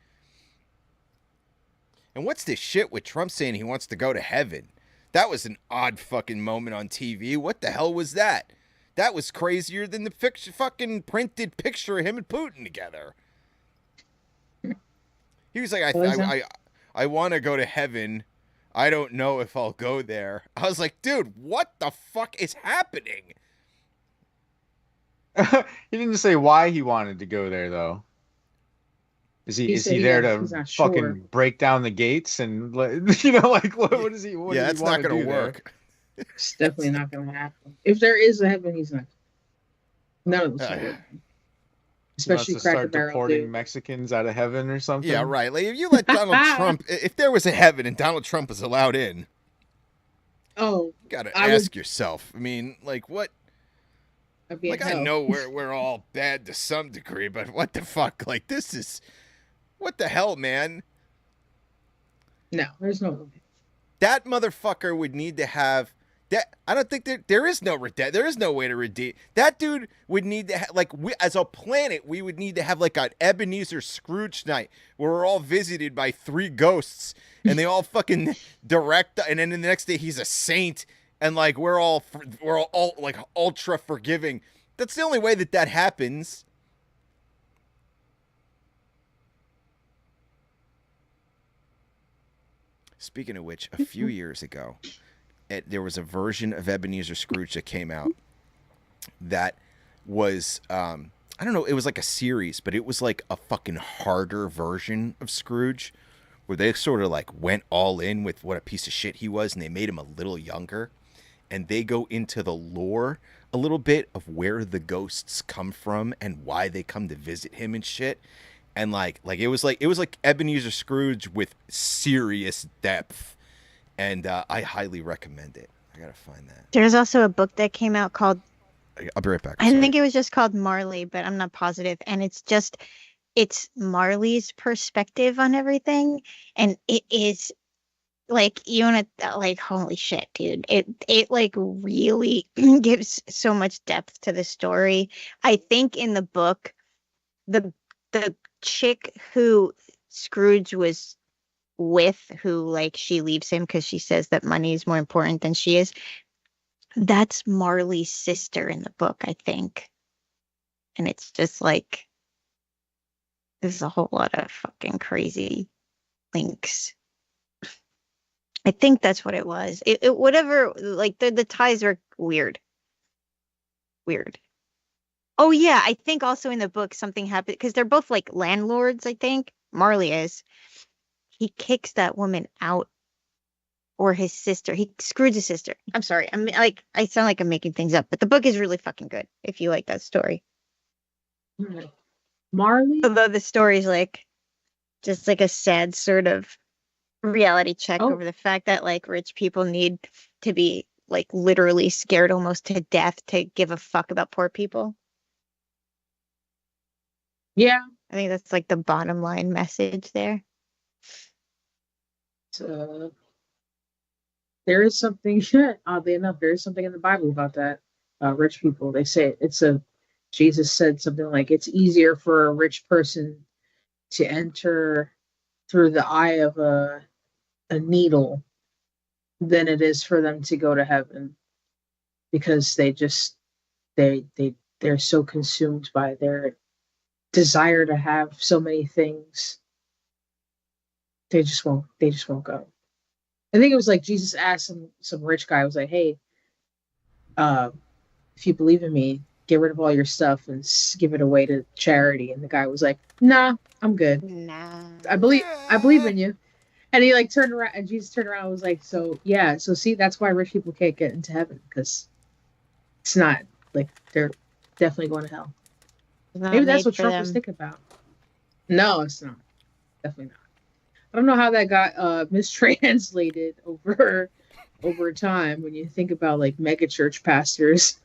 [SPEAKER 1] And what's this shit with Trump saying he wants to go to heaven? That was an odd fucking moment on TV. What the hell was that? That was crazier than the fucking printed picture of him and Putin together. He was like, I want to go to heaven. I don't know if I'll go there. I was like, dude, what the fuck is happening?
[SPEAKER 3] He didn't say why he wanted to go there though.
[SPEAKER 2] He
[SPEAKER 3] Is
[SPEAKER 2] said
[SPEAKER 3] he there
[SPEAKER 2] he's
[SPEAKER 3] to
[SPEAKER 2] not
[SPEAKER 3] fucking
[SPEAKER 2] sure.
[SPEAKER 3] break down the gates and you know, like what is he? What
[SPEAKER 1] Yeah,
[SPEAKER 3] does he
[SPEAKER 1] that's not
[SPEAKER 3] wanna
[SPEAKER 1] going
[SPEAKER 3] do
[SPEAKER 1] to
[SPEAKER 3] there?
[SPEAKER 1] work.
[SPEAKER 2] It's definitely not going to happen. If there is a heaven, he's not. None of us would.
[SPEAKER 3] He wants
[SPEAKER 2] Especially
[SPEAKER 3] to
[SPEAKER 2] Cracker
[SPEAKER 3] start
[SPEAKER 2] Barrel.
[SPEAKER 3] deporting
[SPEAKER 2] Dude.
[SPEAKER 3] Mexicans out of heaven or something.
[SPEAKER 1] Yeah, right. Like if you let Donald Trump, if there was a heaven and Donald Trump was allowed in,
[SPEAKER 2] Oh,
[SPEAKER 1] you gotta
[SPEAKER 2] I
[SPEAKER 1] ask yourself. I mean, like what?
[SPEAKER 2] I'd be in
[SPEAKER 1] Like I
[SPEAKER 2] hell.
[SPEAKER 1] know we're all bad to some degree, but what the fuck? Like this is, what the hell, man?
[SPEAKER 2] No, there's no way.
[SPEAKER 1] That motherfucker would need to have that. I don't think there is no there is no way to redeem that dude. Would need to like we as a planet, we would need to have like an Ebenezer Scrooge night where we're all visited by 3 ghosts and they all fucking direct, and then the next day he's a saint and like we're all like ultra forgiving. That's the only way that happens. Speaking of which, a few years ago, there was a version of Ebenezer Scrooge that came out that was, I don't know, it was like a series, but it was like a fucking harder version of Scrooge where they sort of like went all in with what a piece of shit he was and they made him a little younger. And they go into the lore a little bit of where the ghosts come from and why they come to visit him and shit. And like it was like Ebenezer Scrooge with serious depth, and I highly recommend it. I gotta find that.
[SPEAKER 4] There's also a book that came out called,
[SPEAKER 1] I'll be right back.
[SPEAKER 4] I think it was just called Marley, but I'm not positive. And it's Marley's perspective on everything, and it is like, you want to like, holy shit, dude! It like really gives so much depth to the story. I think in the book, the chick who Scrooge was with, who like she leaves him because she says that money is more important than she is, that's Marley's sister in the book, I think. And it's just like, there's a whole lot of fucking crazy links. I think that's what it was. It whatever, like the ties are weird. Oh yeah, I think also in the book something happened because they're both like landlords, I think. Marley is. He kicks that woman out, or his sister. He screws his sister. I'm sorry. I mean, like, I sound like I'm making things up, but the book is really fucking good if you like that story.
[SPEAKER 2] Marley?
[SPEAKER 4] Although the story's like just like a sad sort of reality check over the fact that like rich people need to be like literally scared almost to death to give a fuck about poor people.
[SPEAKER 2] Yeah.
[SPEAKER 4] I think that's like the bottom line message there.
[SPEAKER 2] So there is something, oddly enough, there is something in the Bible about that. Rich people, they say Jesus said something like it's easier for a rich person to enter through the eye of a needle than it is for them to go to heaven, because they're so consumed by their desire to have so many things. They just won't go. I think it was like Jesus asked some rich guy, was like, hey, if you believe in me, get rid of all your stuff and give it away to charity. And the guy was like, nah, I'm good.
[SPEAKER 4] Nah.
[SPEAKER 2] I believe in you. And he like turned around, and Jesus turned around and was like, so see, that's why rich people can't get into heaven, because it's not like, they're definitely going to hell. Maybe that's what Trump was thinking about. No, it's not. Definitely not. I don't know how that got mistranslated over time when you think about like mega church pastors.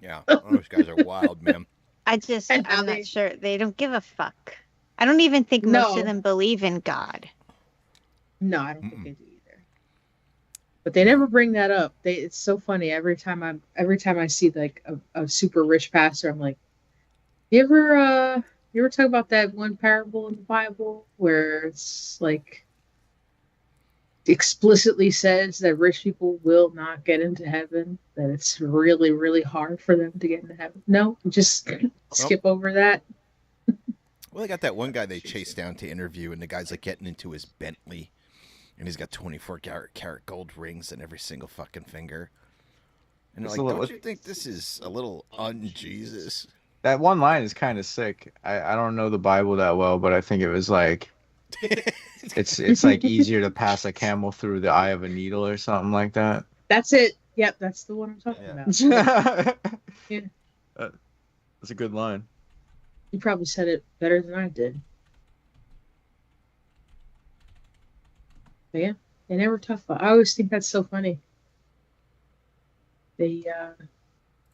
[SPEAKER 1] Yeah, those guys are wild, man.
[SPEAKER 4] I'm not sure. They don't give a fuck. I don't even think most of them believe in God.
[SPEAKER 2] No, I don't think they do either. But they never bring that up. It's so funny. Every time I see like a super rich pastor, I'm like, you ever talk about that one parable in the Bible where it's like explicitly says that rich people will not get into heaven, that it's really, really hard for them to get into heaven? No, just skip over that.
[SPEAKER 1] Well, they got that one guy they chased down to interview, and the guy's like getting into his Bentley, and he's got 24 karat gold rings on every single fucking finger. And they're like, don't you think this is a little un-Jesus?
[SPEAKER 3] That one line is kind of sick. I don't know the Bible that well, but I think it was like, it's like easier to pass a camel through the eye of a needle or something like that.
[SPEAKER 2] That's it. Yep, that's the one I'm talking about.
[SPEAKER 3] Yeah. That's a good line.
[SPEAKER 2] You probably said it better than I did. But yeah, they never tough. I always think that's so funny. They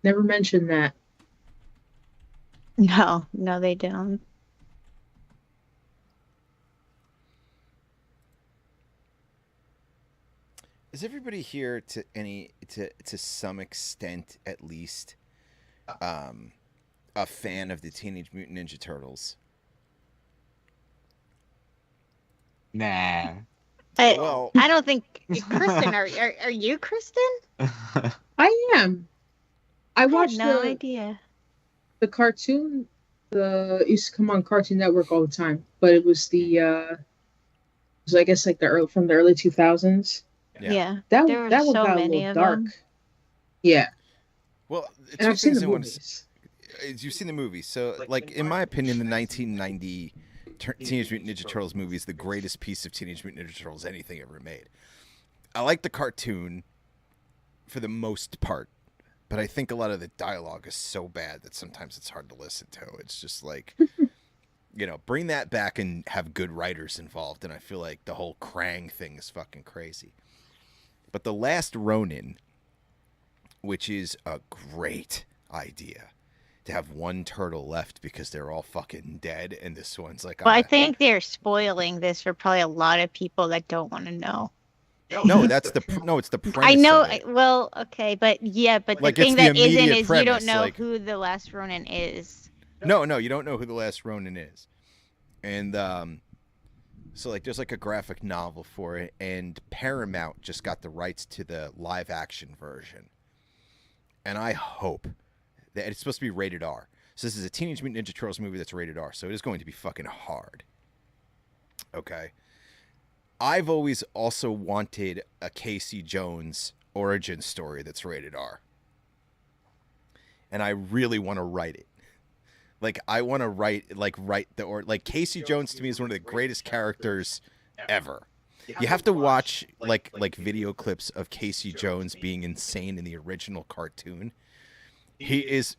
[SPEAKER 2] never mention that.
[SPEAKER 4] No, no, they don't.
[SPEAKER 1] Is everybody here to some extent at least a fan of the Teenage Mutant Ninja Turtles?
[SPEAKER 3] Nah.
[SPEAKER 1] Well,
[SPEAKER 4] I don't think Kristen. Are you Kristen?
[SPEAKER 2] I am. I
[SPEAKER 4] I
[SPEAKER 2] watched
[SPEAKER 4] had no
[SPEAKER 2] the
[SPEAKER 4] idea.
[SPEAKER 2] cartoon. It used to come on Cartoon Network all the time, but it was it was, I guess, like from the early 2000s.
[SPEAKER 4] Yeah,
[SPEAKER 2] That
[SPEAKER 4] there were
[SPEAKER 2] that one
[SPEAKER 4] so
[SPEAKER 2] got a
[SPEAKER 4] many
[SPEAKER 2] little
[SPEAKER 4] of
[SPEAKER 2] dark.
[SPEAKER 4] them.
[SPEAKER 2] Yeah,
[SPEAKER 1] well,
[SPEAKER 2] and
[SPEAKER 1] two
[SPEAKER 2] I've seen
[SPEAKER 1] things
[SPEAKER 2] the
[SPEAKER 1] I want to
[SPEAKER 2] movies.
[SPEAKER 1] You've seen the movie, so like in my opinion, the 1990 Teenage Mutant Ninja Turtles movie is the greatest piece of Teenage Mutant Ninja Turtles anything ever made. I like the cartoon for the most part, but I think a lot of the dialogue is so bad that sometimes it's hard to listen to. It's just like, bring that back and have good writers involved, and I feel like the whole Krang thing is fucking crazy. But The Last Ronin, which is a great idea, to have one turtle left because they're all fucking dead, and this one's like,
[SPEAKER 4] Well, I think they're spoiling this for probably a lot of people that don't want to know.
[SPEAKER 1] no, it's the premise.
[SPEAKER 4] I know.
[SPEAKER 1] of it.
[SPEAKER 4] Well, okay, but the
[SPEAKER 1] Like,
[SPEAKER 4] thing
[SPEAKER 1] it's the
[SPEAKER 4] that isn't
[SPEAKER 1] immediate
[SPEAKER 4] is you don't
[SPEAKER 1] premise,
[SPEAKER 4] know
[SPEAKER 1] like-
[SPEAKER 4] who the last Ronin is.
[SPEAKER 1] No, you don't know who The Last Ronin is. And so like there's like a graphic novel for it, and Paramount just got the rights to the live action version. And I hope that it's supposed to be rated R. So this is a Teenage Mutant Ninja Turtles movie that's rated R, so it is going to be fucking hard. Okay. I've always also wanted a Casey Jones origin story that's rated R. And I really want to write it. Like, I want to write Casey Jones to me is one of the greatest characters ever. You have to watch like video clips of Casey Jones being insane in the original cartoon. He is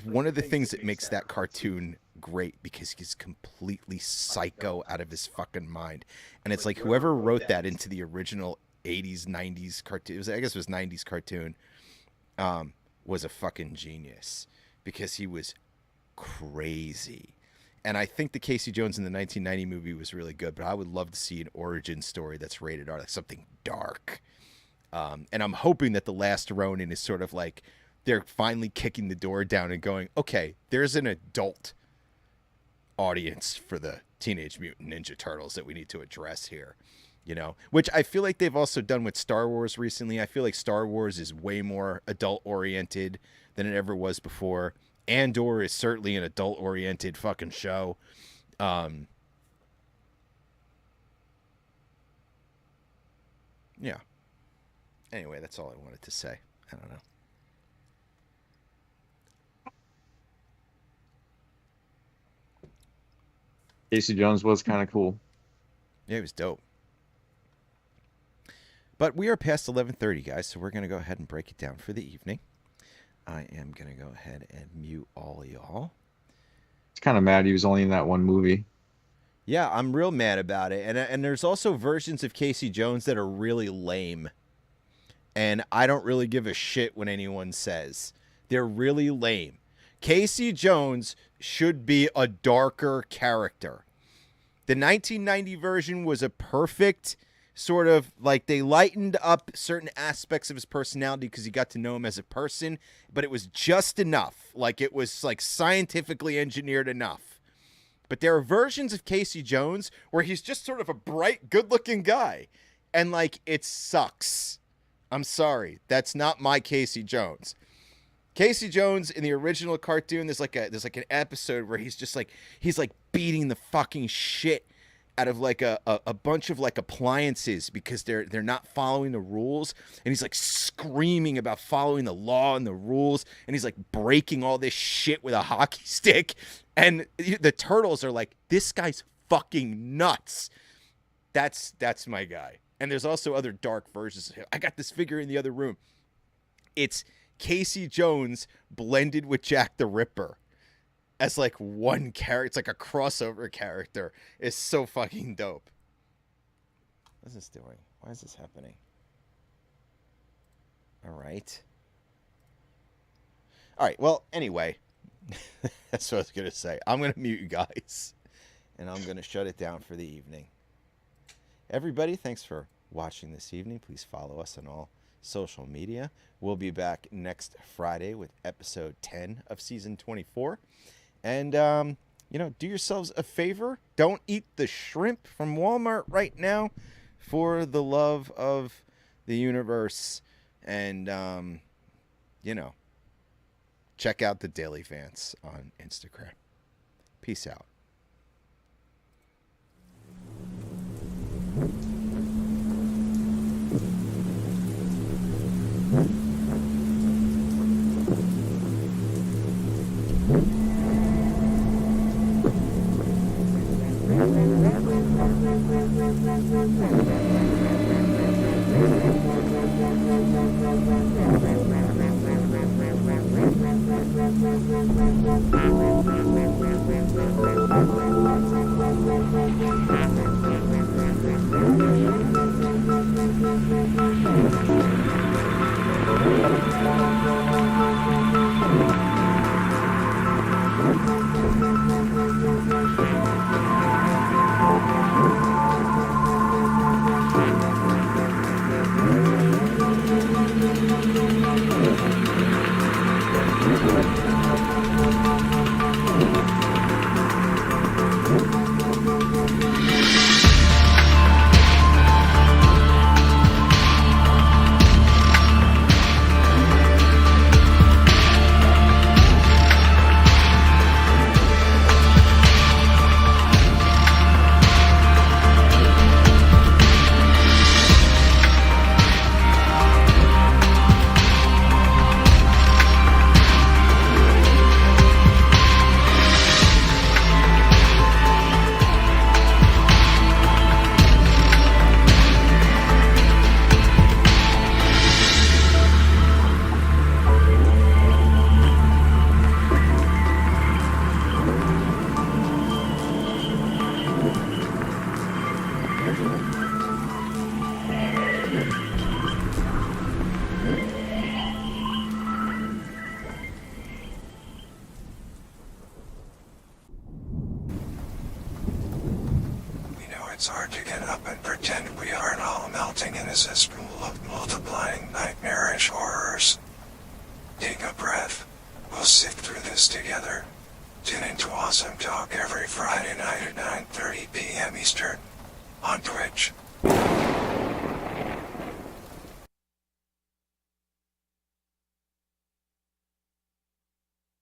[SPEAKER 1] one of the things that makes that cartoon great, because he's completely psycho out of his fucking mind. And it's like whoever wrote that into the original 80s, 90s cartoon, I guess it was 90s cartoon, was a fucking genius, because he was crazy. And I think the Casey Jones in the 1990 movie was really good, but I would love to see an origin story that's rated R, like something dark. And I'm hoping that The Last Ronin is sort of like they're finally kicking the door down and going, okay, there's an adult audience for the Teenage Mutant Ninja Turtles that we need to address here, which I feel like they've also done with Star Wars recently. I feel like Star Wars is way more adult oriented than it ever was before. Andor is certainly an adult oriented fucking show. Yeah. Anyway, that's all I wanted to say. I don't know.
[SPEAKER 3] Casey Jones was kind of cool.
[SPEAKER 1] Yeah, it was dope. But we are past 11:30, guys, so we're going to go ahead and break it down for the evening. I am going to go ahead and mute all y'all.
[SPEAKER 3] It's kind of mad he was only in that one movie.
[SPEAKER 1] Yeah, I'm real mad about it. And there's also versions of Casey Jones that are really lame. And I don't really give a shit when anyone says. They're really lame. Casey Jones should be a darker character. The 1990 version was a perfect sort of like, they lightened up certain aspects of his personality because you got to know him as a person, but it was just enough. Like, it was like scientifically engineered enough. But there are versions of Casey Jones where he's just sort of a bright, good-looking guy, and like, it sucks. I'm sorry, that's not my Casey Jones. Casey Jones in the original cartoon, there's like an episode where he's just like, he's like beating the fucking shit out of like a bunch of like appliances because they're not following the rules, and he's like screaming about following the law and the rules, and he's like breaking all this shit with a hockey stick, and the turtles are like, this guy's fucking nuts. That's my guy. And there's also other dark versions of him. I got this figure in the other room. It's Casey Jones blended with Jack the Ripper. as like one character. It's like a crossover character. Is so fucking dope. What's this doing? Why is this happening? All right. All right. Well, anyway, that's what I was going to say. I'm going to mute you guys, and I'm going to shut it down for the evening. Everybody, thanks for watching this evening. Please follow us on all social media. We'll be back next Friday with episode 10 of season 24. And, do yourselves a favor. Don't eat the shrimp from Walmart right now, for the love of the universe. And, check out the Daily Vance on Instagram. Peace out.
[SPEAKER 9] It's hard to get up and pretend we aren't all melting in a cesspool of multiplying nightmarish horrors. Take a breath. We'll sift through this together. Tune into Awesome Talk every Friday night at 9:30 p.m. Eastern on Twitch.